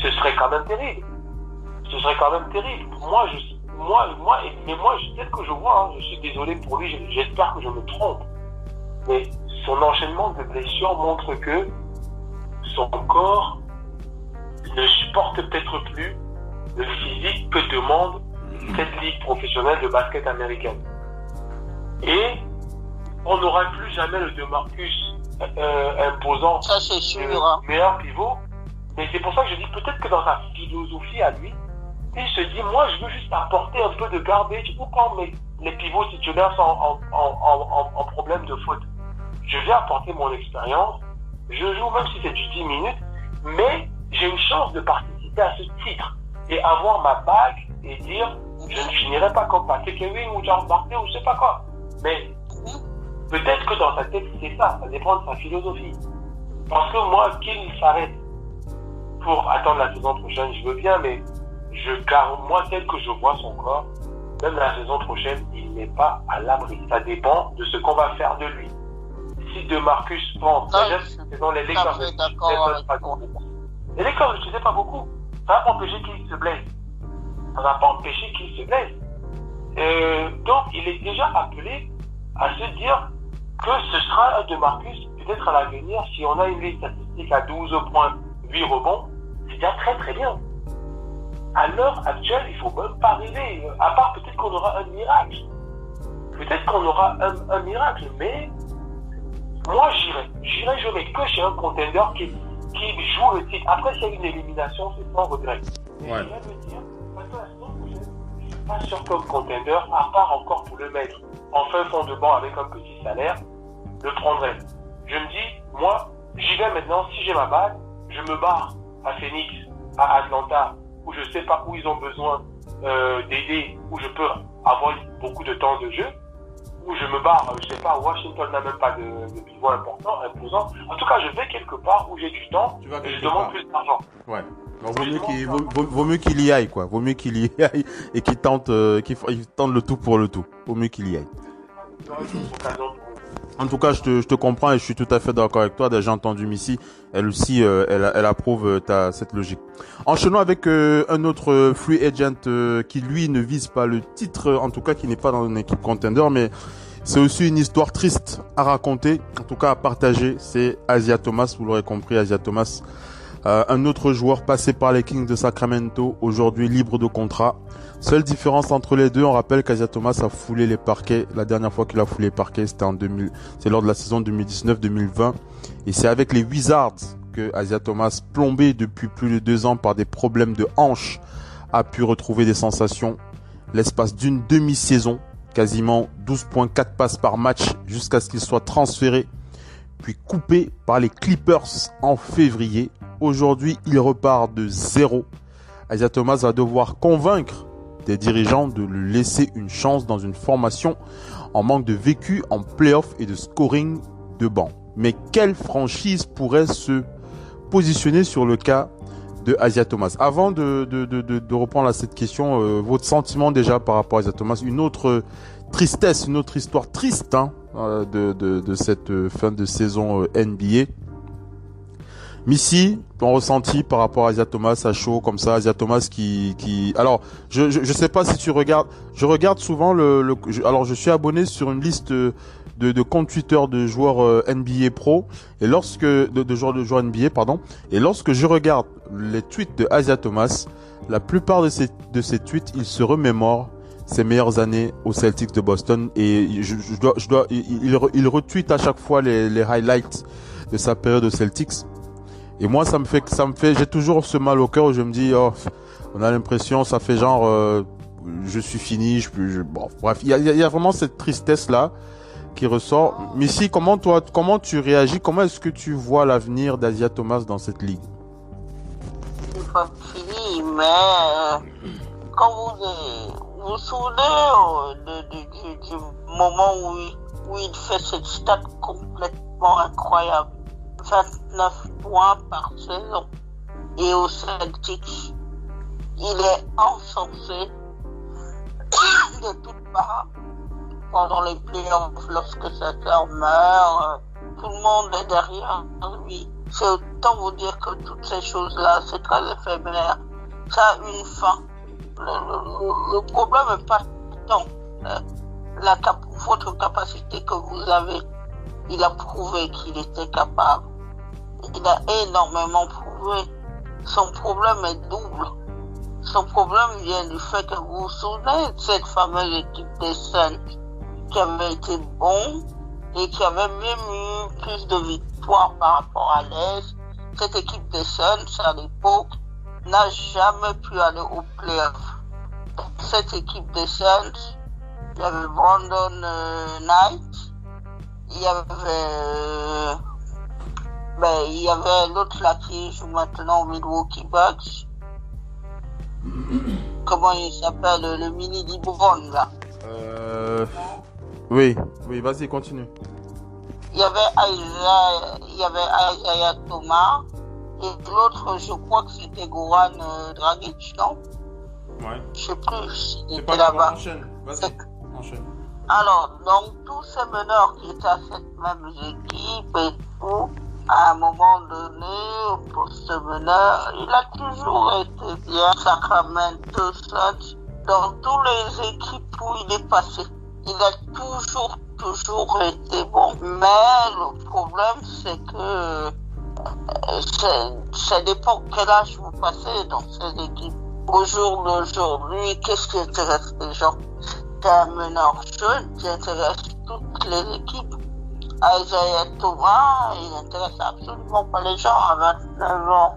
Ce serait quand même terrible. Ce serait quand même terrible. Peut-être que je vois, hein, je suis désolé pour lui, j'espère que je me trompe. Mais son enchaînement de blessures montre que son corps ne supporte peut-être plus le physique que demande cette ligue professionnelle de basket américaine. Et on n'aura plus jamais le DeMarcus imposant, ça, c'est sûr, hein. Meilleur pivot. Mais c'est pour ça que je dis peut-être que dans sa philosophie à lui, il se dit, moi je veux juste apporter un peu de garbage ou quand les pivots titulaires sont en problème de faute. Je viens apporter mon expérience, je joue même si c'est du 10 minutes, mais j'ai une chance de participer à ce titre et avoir ma bague et dire je ne finirai pas comme Patrick Ewing ou Charles Barkley ou je sais pas quoi. Mais peut-être que dans sa tête c'est ça dépend de sa philosophie. Parce que moi, qu'il s'arrête pour attendre la saison prochaine, je veux bien, mais moi, tel que je vois son corps, même la saison prochaine, il n'est pas à l'abri. Ça dépend de ce qu'on va faire de lui. Si de Marcus pense, c'est dans les Lakers. Les Lakers ne l'utilisaient pas beaucoup. Ça n'a pas empêché qu'il se blesse. Donc, il est déjà appelé à se dire que ce sera un de Marcus, peut-être à l'avenir, si on a une liste statistique à 12,8 rebonds, c'est déjà très très bien. À l'heure actuelle, il ne faut même pas rêver. À part peut-être qu'on aura un miracle. Mais moi j'irai jamais que chez un contender qui joue le titre. Après, s'il y a une élimination, c'est sans regret. Mais ouais. je viens de dire, parce que la saison prochaine, je ne suis pas sûr comme contender, à part encore pour le mettre en fin fond de banc avec un petit salaire, le prendrai. Je me dis, moi, j'y vais maintenant, si j'ai ma balle, je me barre à Phoenix, à Atlanta, où je ne sais pas où ils ont besoin d'aider, où je peux avoir beaucoup de temps de jeu, où je me barre, je ne sais pas, Washington n'a même pas de pivot imposant. En tout cas, je vais quelque part où j'ai du temps et je demande plus d'argent. Ouais. Donc, vaut mieux qu'il y aille, quoi. Vaut mieux qu'il y aille et qu'il tente le tout pour le tout. Vaut mieux qu'il y aille. En tout cas, je te comprends et je suis tout à fait d'accord avec toi. Déjà entendu Missy, elle aussi, elle approuve cette logique. Enchaînons avec un autre free agent qui lui ne vise pas le titre, en tout cas qui n'est pas dans une équipe contender, mais c'est aussi une histoire triste à raconter, en tout cas à partager. C'est Isaiah Thomas, vous l'aurez compris, Isaiah Thomas, un autre joueur passé par les Kings de Sacramento, aujourd'hui libre de contrat. Seule différence entre les deux, on rappelle qu'Isaiah Thomas a foulé les parquets. La dernière fois qu'il a foulé les parquets, c'est lors de la saison 2019-2020. Et c'est avec les Wizards que Isaiah Thomas, plombé depuis plus de 2 ans par des problèmes de hanches, a pu retrouver des sensations. L'espace d'une demi-saison, quasiment 12,4 passes par match jusqu'à ce qu'il soit transféré, puis coupé par les Clippers en février. Aujourd'hui, il repart de zéro. Isaiah Thomas va devoir convaincre des dirigeants de lui laisser une chance dans une formation en manque de vécu en play-off et de scoring de banc. Mais quelle franchise pourrait se positionner sur le cas de Isaiah Thomas? Avant de reprendre à cette question, votre sentiment déjà par rapport à Isaiah Thomas, une autre tristesse, une autre histoire triste de cette fin de saison NBA. Missy, ton ressenti par rapport à Isaiah Thomas à chaud comme ça, Isaiah Thomas qui alors je sais pas si tu regardes, je regarde souvent alors je suis abonné sur une liste de comptes Twitter de joueurs NBA pro et lorsque de joueurs NBA pardon, et lorsque je regarde les tweets de Isaiah Thomas, la plupart de ces tweets, il se remémore ses meilleures années aux Celtics de Boston et il retweet à chaque fois les highlights de sa période aux Celtics. Et moi, ça me fait, j'ai toujours ce mal au cœur où je me dis, on a l'impression, ça fait genre, je suis fini, bon, bref, il y a vraiment cette tristesse là qui ressort. Missy, comment tu réagis, comment est-ce que tu vois l'avenir d'Isaiah Thomas dans cette ligue? C'est pas fini, mais quand vous vous souvenez du moment où il fait cette stat complètement incroyable. 29 points par saison. Et au Celtics, il est encensé de toutes parts pendant les playoffs lorsque sa sœur meurt. Tout le monde est derrière lui. C'est autant vous dire que toutes ces choses-là, c'est très éphémère. Ça a une fin. Le problème n'est pas tant votre capacité que vous avez. Il a prouvé qu'il était capable. Il a énormément prouvé. Son problème est double. Son problème vient du fait que vous vous souvenez de cette fameuse équipe des Suns qui avait été bon et qui avait même eu plus de victoires par rapport à l'Est. Cette équipe des Suns, à l'époque, n'a jamais pu aller au play-off. Cette équipe des Suns, il y avait Brandon Knight, il y avait l'autre là qui joue maintenant au Milwaukee Bucks. Comment il s'appelle, le mini LeBron là? Oui, vas-y, continue. il y avait Isaiah Thomas, et l'autre, je crois que c'était Goran Dragic, non? Ouais. Je sais plus, il C'est était pas là-bas. Enchaîne, vas-y, enchaîne. Alors, donc, tous ces meneurs qui étaient à cette même équipe et tout, à un moment donné, au poste meneur, il a toujours été bien. Sacramento Suns, dans toutes les équipes où il est passé, il a toujours été bon. Mais le problème, c'est que ça dépend quel âge vous passez dans ces équipes. Au jour d'aujourd'hui, qu'est-ce qui intéresse les gens? C'est un meneur jeune qui intéresse toutes les équipes. Isaiah Thomas, il n'intéresse absolument pas les gens à 29 ans.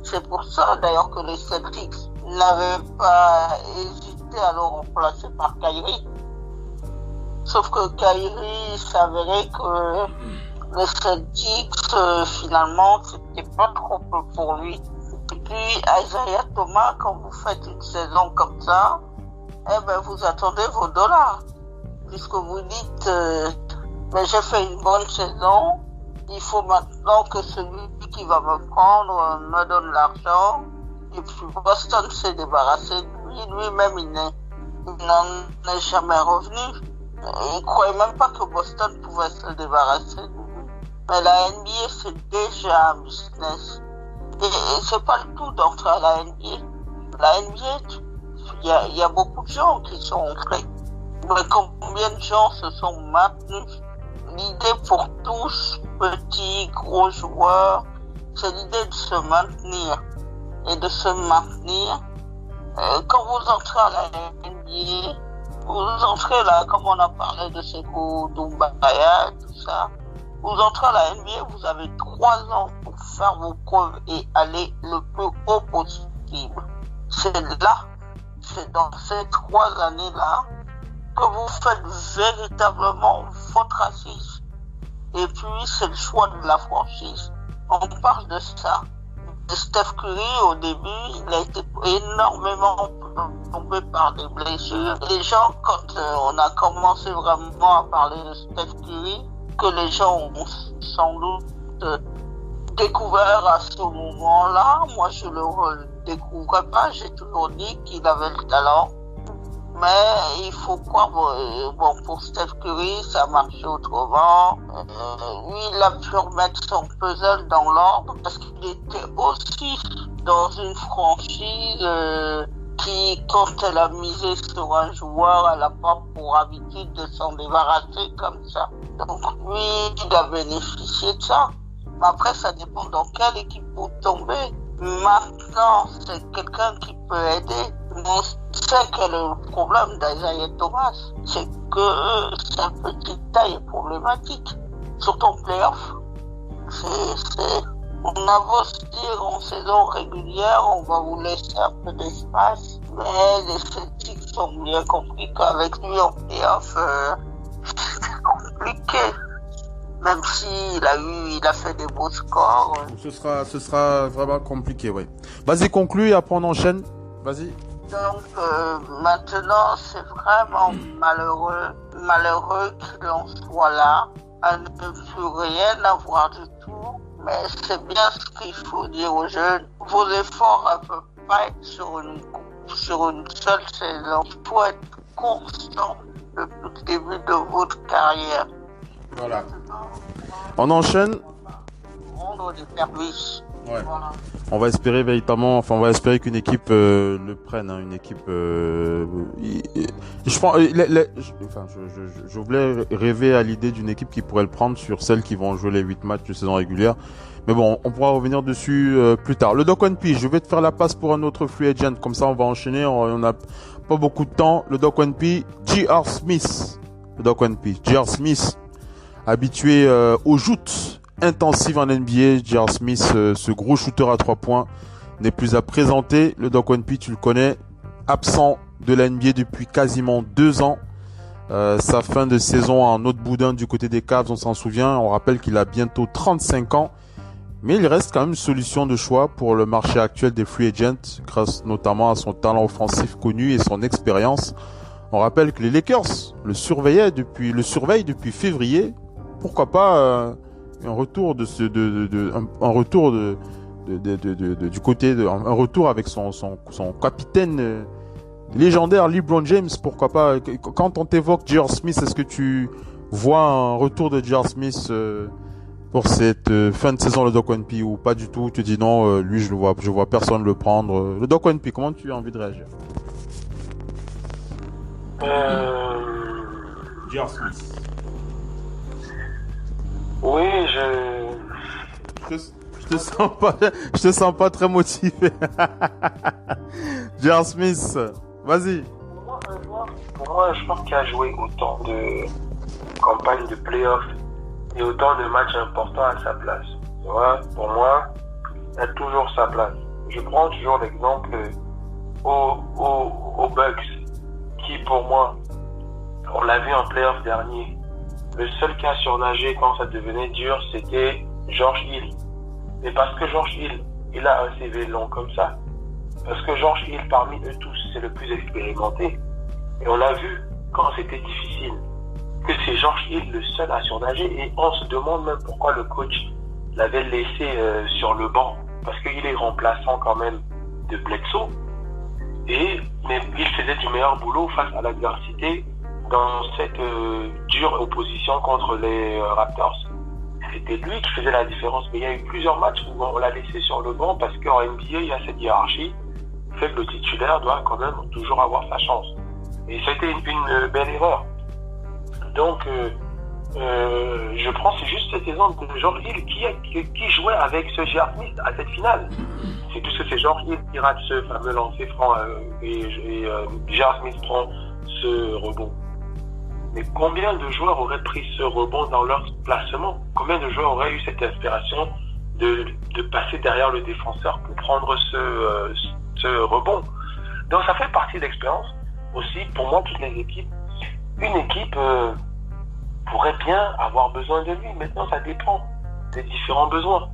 C'est pour ça d'ailleurs que les Celtics n'avaient pas hésité à le remplacer par Kyrie. Sauf que Kyrie s'avérait que les Celtics, finalement, c'était pas trop peu pour lui. Et puis, Isaiah Thomas, quand vous faites une saison comme ça, vous attendez vos dollars. Puisque vous dites, mais j'ai fait une bonne saison, il faut maintenant que celui qui va me prendre me donne l'argent. Et puis Boston s'est débarrassé de lui, lui-même il n'en est jamais revenu. Il croyait même pas que Boston pouvait se débarrasser de lui. Mais la NBA c'est déjà un business. Et c'est pas le tout d'entrer à la NBA. La NBA, il y a beaucoup de gens qui sont entrés. Mais combien de gens se sont maintenus? L'idée pour tous, petits, gros joueurs, c'est l'idée de se maintenir. Et de se maintenir. Quand vous entrez à la NBA, vous entrez là, comme on a parlé de Sekou Doumbaya, tout ça. Vous entrez à la NBA, vous avez 3 ans pour faire vos preuves et aller le plus haut possible. C'est dans ces 3 années-là, que vous faites véritablement votre assise. Et puis, c'est le choix de la franchise. On parle de ça. Et Steph Curry, au début, il a été énormément tombé par des blessures. Les gens, quand on a commencé vraiment à parler de Steph Curry, que les gens ont sans doute découvert à ce moment-là, moi je le redécouvrais pas, j'ai toujours dit qu'il avait le talent. Mais il faut croire, pour Steph Curry, ça marche autrement. Lui, il a pu remettre son puzzle dans l'ordre parce qu'il était aussi dans une franchise qui, quand elle a misé sur un joueur, elle n'a pas pour habitude de s'en débarrasser comme ça. Donc lui, il a bénéficié de ça. Mais après, ça dépend dans quelle équipe vous tombez. Maintenant, c'est quelqu'un qui peut aider. Mais c'est que le problème d'Isaiah Thomas, c'est que sa petite taille est problématique. Surtout en play-off. On a beau se dire en saison régulière, on va vous laisser un peu d'espace. Mais les Celtics ont bien compris qu'avec lui en play-off, c'est compliqué. Même s'il a fait des beaux scores. Ce sera vraiment compliqué, oui. Vas-y, conclue et après on enchaîne. Vas-y. Donc maintenant, c'est vraiment malheureux qu'il en soit là, à ne plus rien avoir du tout. Mais c'est bien ce qu'il faut dire aux jeunes. Vos efforts ne peuvent pas être sur une seule saison. Il faut être constant depuis le début de votre carrière. Voilà. On enchaîne. Rendre des services. Ouais. Voilà. On va espérer véritablement, on va espérer qu'une équipe le prenne, hein, une équipe. Je voulais rêver à l'idée d'une équipe qui pourrait le prendre sur celles qui vont jouer les 8 matchs de saison régulière. Mais bon, on pourra revenir dessus plus tard. Le Doc One Piece, je vais te faire la passe pour un autre free agent, comme ça on va enchaîner. On n'a pas beaucoup de temps. Le Doc One Piece, J.R. Smith. Le Doc One Piece, J.R. Smith, habitué aux joutes intensive en NBA, J.R. Smith, ce gros shooter à 3 points, n'est plus à présenter. Le Doc One Piece, tu le connais, absent de la NBA depuis quasiment 2 ans. Sa fin de saison en autre boudin du côté des Cavs, on s'en souvient. On rappelle qu'il a bientôt 35 ans. Mais il reste quand même une solution de choix pour le marché actuel des free agents, grâce notamment à son talent offensif connu et son expérience. On rappelle que les Lakers le surveillent depuis février. pourquoi pas un retour de un retour du côté un retour avec son capitaine légendaire LeBron James, pourquoi pas. Quand on t'évoque J.R. Smith, est-ce que tu vois un retour de J.R. Smith pour cette fin de saison, le Doc One P, ou pas du tout? Tu dis non, lui je vois personne le prendre. Le Doc One P, comment tu as envie de réagir? J.R. Smith. Oui, je te sens pas très motivé. J.R. Smith, vas-y. Pour moi, un joueur qui a joué autant de campagnes de playoffs et autant de matchs importants à sa place. Tu vois, pour moi, il a toujours sa place. Je prends toujours l'exemple aux Bucks, qui pour moi, on l'a vu en playoff dernier, le seul qui a surnagé quand ça devenait dur, c'était George Hill. Et parce que George Hill, il a un CV long comme ça. Parce que George Hill, parmi eux tous, c'est le plus expérimenté. Et on l'a vu quand c'était difficile, que c'est George Hill le seul à surnager. Et on se demande même pourquoi le coach l'avait laissé sur le banc. Parce qu'il est remplaçant quand même de Bledsoe. Mais il faisait du meilleur boulot face à l'adversité dans cette dure opposition contre les Raptors. C'était lui qui faisait la différence. Mais il y a eu plusieurs matchs où on l'a laissé sur le banc parce qu'en NBA, il y a cette hiérarchie. Fait que le titulaire doit quand même toujours avoir sa chance. Et c'était une belle erreur. Donc, je prends, c'est juste cet exemple de George Hill qui jouait avec ce J.R. Smith à cette finale. C'est parce que c'est George Hill qui rate ce fameux lancer franc et J.R. Smith prend ce rebond. Mais combien de joueurs auraient pris ce rebond dans leur placement? Combien de joueurs auraient eu cette inspiration de passer derrière le défenseur pour prendre ce rebond? Donc ça fait partie de l'expérience. Aussi, pour moi, toutes les équipes, une équipe pourrait bien avoir besoin de lui. Maintenant, ça dépend des différents besoins.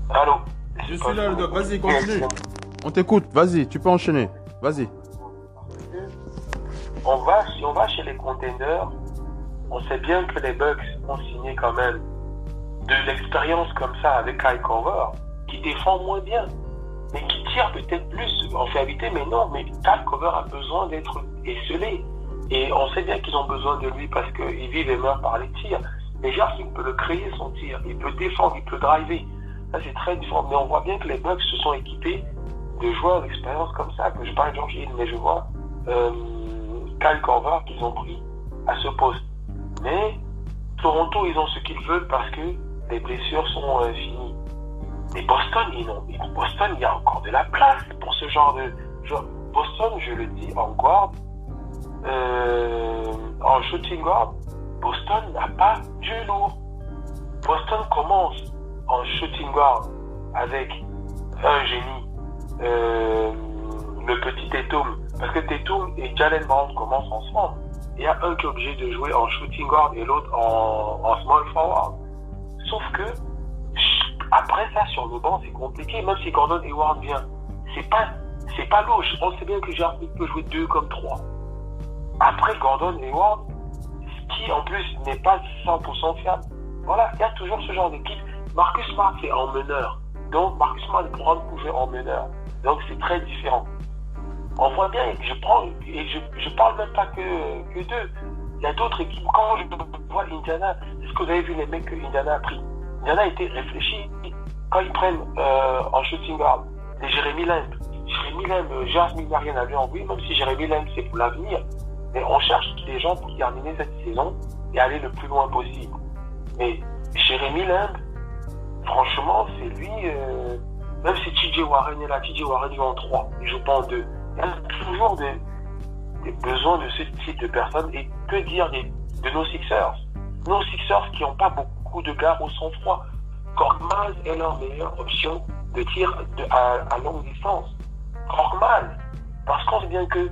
Allô? Je suis là, le doc. Vas-y, continue. On t'écoute. Vas-y, tu peux enchaîner. Vas-y. Si on va chez les contenders, on sait bien que les Bucks ont signé quand même de l'expérience comme ça avec Kyle Korver, qui défend moins bien, mais qui tire peut-être plus en fiabilité, mais non, mais Kyle Korver a besoin d'être esselé. Et on sait bien qu'ils ont besoin de lui parce qu'ils vivent et meurent par les tirs. Mais J.R. Smith peut le créer son tir, il peut défendre, il peut driver. Ça c'est très différent. Mais on voit bien que les Bucks se sont équipés de joueurs d'expérience comme ça, que je parle de George Hill, mais je vois Kyle Korver qu'ils ont pris à ce poste. Mais Toronto, ils ont ce qu'ils veulent parce que les blessures sont finies. Mais Boston, Boston, il y a encore de la place pour ce genre de... Boston, je le dis en guard, en shooting guard, Boston n'a pas du lourd. Boston commence en shooting guard avec un génie, le petit Tatum, parce que Tatum et Jalen Brown commencent ensemble. Il y a un qui est obligé de jouer en shooting guard et l'autre en small forward. Sauf que après ça, sur le banc, c'est compliqué, même si Gordon Hayward vient. C'est pas lourd. On sait bien que J.R. Smith peut jouer 2 comme 3. Après Gordon Hayward, qui en plus n'est pas 100% fiable. Voilà, il y a toujours ce genre d'équipe. Marcus Smart, c'est en meneur. Donc Marcus Smart pourra jouer en meneur. Donc c'est très différent. On voit bien, je parle même pas que d'eux. Il y a d'autres équipes. Quand je vois Indiana, est-ce que vous avez vu les mecs que Indiana a pris? Indiana a été réfléchi. Quand ils prennent en shooting guard, les Jeremy Lamb. Jeremy Lamb, J.R. Smith n'a rien à lui en lui, même si Jeremy Lamb c'est pour l'avenir. Mais on cherche des gens pour terminer cette saison et aller le plus loin possible. Mais Jeremy Lamb, franchement, c'est lui, même si TJ Warren est là, TJ Warren joue en 3, il joue pas en 2. Il y a toujours des besoins de ce type de personnes. Et que dire de nos Sixers? Nos Sixers qui n'ont pas beaucoup de gars au sang-froid. Korkmaz est leur meilleure option de tir à longue distance. Korkmaz, parce qu'on sait bien que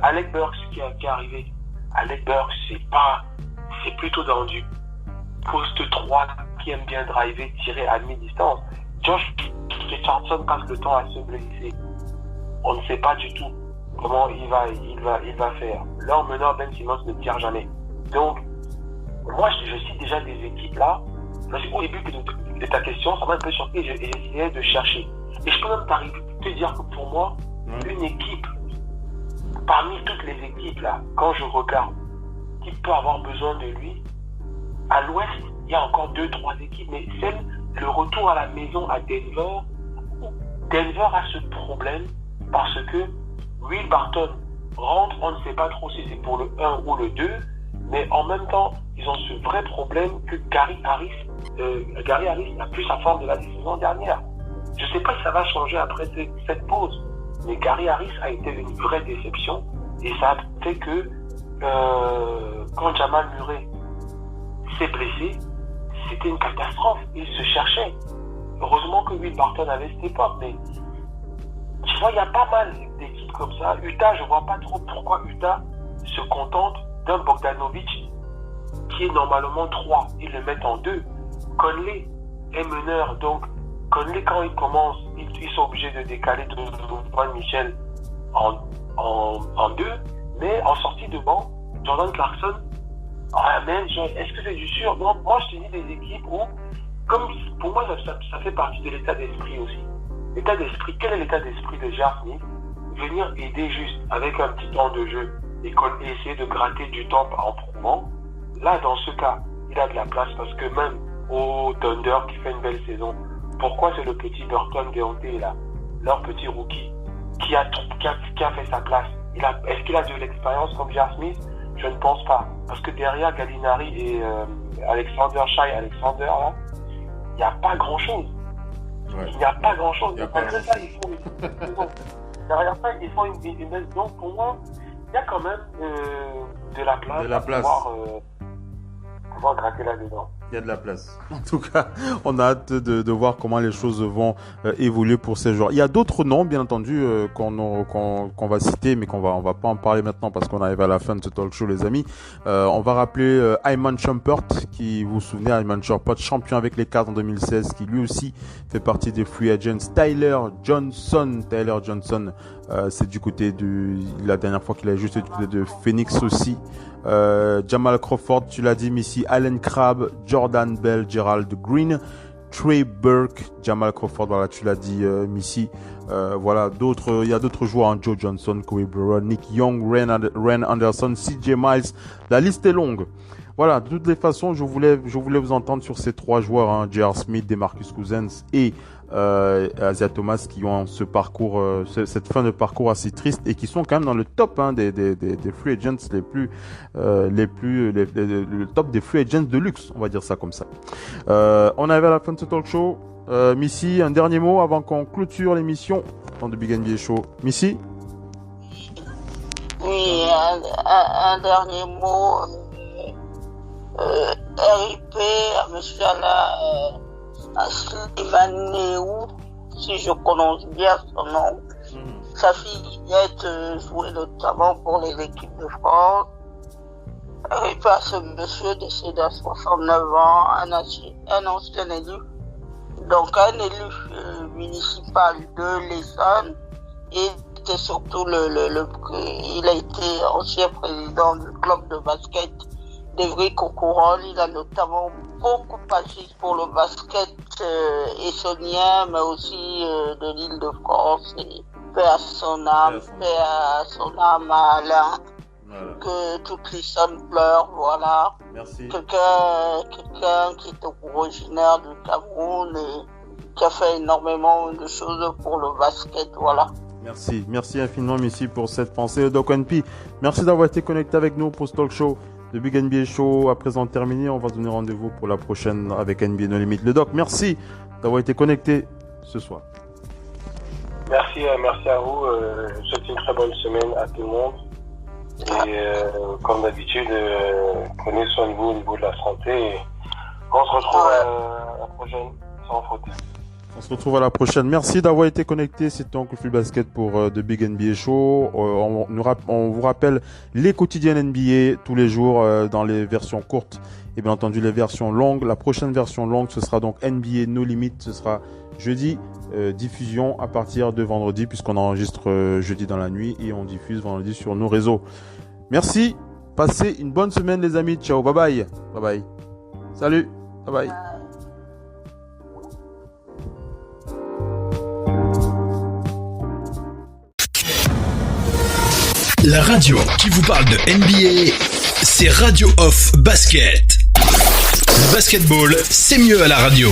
Alec Burks qui est arrivé, Alec Burks c'est plutôt dans du poste 3 qui aime bien driver, tirer à mi-distance. Josh Richardson passe le temps à se blesser. On ne sait pas du tout comment il va faire. Leur meneur Ben Simmons ne tire jamais. Donc, Moi, je cite déjà des équipes là. Parce qu'au début de ta question, ça m'a un peu surpris et j'essayais de chercher. Et je peux même te dire que pour moi, une équipe, parmi toutes les équipes là, quand je regarde, qui peut avoir besoin de lui, à l'ouest, il y a encore 2-3 équipes, mais le retour à la maison à Denver, Denver a ce problème parce que Will Barton rentre, on ne sait pas trop si c'est pour le 1 ou le 2, mais en même temps, ils ont ce vrai problème que Gary Harris n'a plus sa forme de la saison dernière. Je ne sais pas si ça va changer après cette pause, mais Gary Harris a été une vraie déception et ça a fait que quand Jamal Murray s'est blessé, c'était une catastrophe. Il se cherchait. Heureusement que Will Barton avait cette époque, mais tu vois, il y a pas mal d'équipes comme ça. Utah, je vois pas trop pourquoi Utah se contente d'un Bogdanovic qui est normalement 3. Ils le mettent en 2. Conley est meneur, donc Conley, quand il commence, ils sont obligés de décaler Donovan Mitchell en 2, mais en sortie de banc, Jordan Clarkson, est-ce que c'est du sûr? Non, moi je te dis des équipes où, comme pour moi ça fait partie de l'état d'esprit aussi. L'état d'esprit, quel est l'état d'esprit de J.R. Smith? Venir aider juste avec un petit temps de jeu et essayer de gratter du temps en prouvant. Là, dans ce cas, il a de la place parce que même au Thunder qui fait une belle saison, pourquoi c'est le petit Burton Deontay là, leur petit rookie, qui a fait sa place? Est-ce qu'il a de l'expérience comme J.R. Smith? Je ne pense pas. Parce que derrière Gallinari et Alexander là, il n'y a pas grand chose. Ouais. Il n'y a pas grand chose. Malgré ça, ils font derrière ça, ils font une donc pour moi, il y a quand même de la place. Pouvoir gratter là-dedans. Il y a de la place. En tout cas, on a hâte de voir comment les choses vont évoluer pour ces joueurs. Il y a d'autres noms, bien entendu, qu'on va citer, mais on va pas en parler maintenant parce qu'on arrive à la fin de ce talk show, les amis. On va rappeler Iman Shumpert, qui, vous vous souvenez, Iman Shumpert, champion avec les Cards en 2016, qui lui aussi fait partie des free agents. Tyler Johnson, c'est du côté la dernière fois qu'il a juste du côté de Phoenix aussi. Jamal Crawford, tu l'as dit, Missy, Allen Crabbe, Jordan Bell, Gerald Green, Trey Burke, Jamal Crawford, voilà, tu l'as dit, Missy. Voilà, il y a d'autres joueurs, hein, Joe Johnson, Corey Brewer, Nick Young, Ren Anderson, CJ Miles. La liste est longue. Voilà, de toutes les façons, je voulais vous entendre sur ces 3 joueurs, hein, J.R. Smith, DeMarcus Cousins et Isaiah Thomas, qui ont ce parcours, cette fin de parcours assez triste et qui sont quand même dans le top, hein, des free agents le top des free agents de luxe, on va dire ça comme ça. On arrive à la fin de ce talk show. Missy, un dernier mot avant qu'on clôture l'émission dans The Big NBA Show. Missy? Oui, un dernier mot. RIP à monsieur Slimaneou, si je prononce bien son nom. Sa fille Yvette jouait notamment pour les équipes de France. RIP à ce monsieur décédé à 69 ans, un ancien élu, donc un élu municipal de l'Essonne, et était surtout il a été ancien président du club de basket d'Evry-Courcouronnes. Il a notamment beaucoup agi pour le basket essonnien, mais aussi de l'Île-de-France. Et paix à son âme, à Alain. Voilà. Que toute l'Essonne pleure, voilà. Merci. Quelqu'un qui est originaire du Cameroun et qui a fait énormément de choses pour le basket, voilà. Merci infiniment, Missy, pour cette pensée. Doc NP, merci d'avoir été connecté avec nous pour ce talk show. Le Big NBA Show à présent terminé. On va se donner rendez-vous pour la prochaine avec NBA No Limit. Le Doc, merci d'avoir été connecté ce soir. Merci à vous. Je vous souhaite une très bonne semaine à tout le monde. Et comme d'habitude, prenez soin de vous au niveau de la santé. Et on se retrouve à la prochaine, sans faute. On se retrouve à la prochaine. Merci d'avoir été connecté. C'était Oncle Phil Basket pour The Big NBA Show. On vous rappelle les quotidiennes NBA tous les jours dans les versions courtes et bien entendu les versions longues. La prochaine version longue, ce sera donc NBA No Limit. Ce sera jeudi. Diffusion à partir de vendredi puisqu'on enregistre jeudi dans la nuit et on diffuse vendredi sur nos réseaux. Merci Passez une bonne semaine les amis. Ciao, bye bye. Bye bye. Salut. Bye bye. La radio qui vous parle de NBA, c'est Radio Off Basket. Le basketball, c'est mieux à la radio.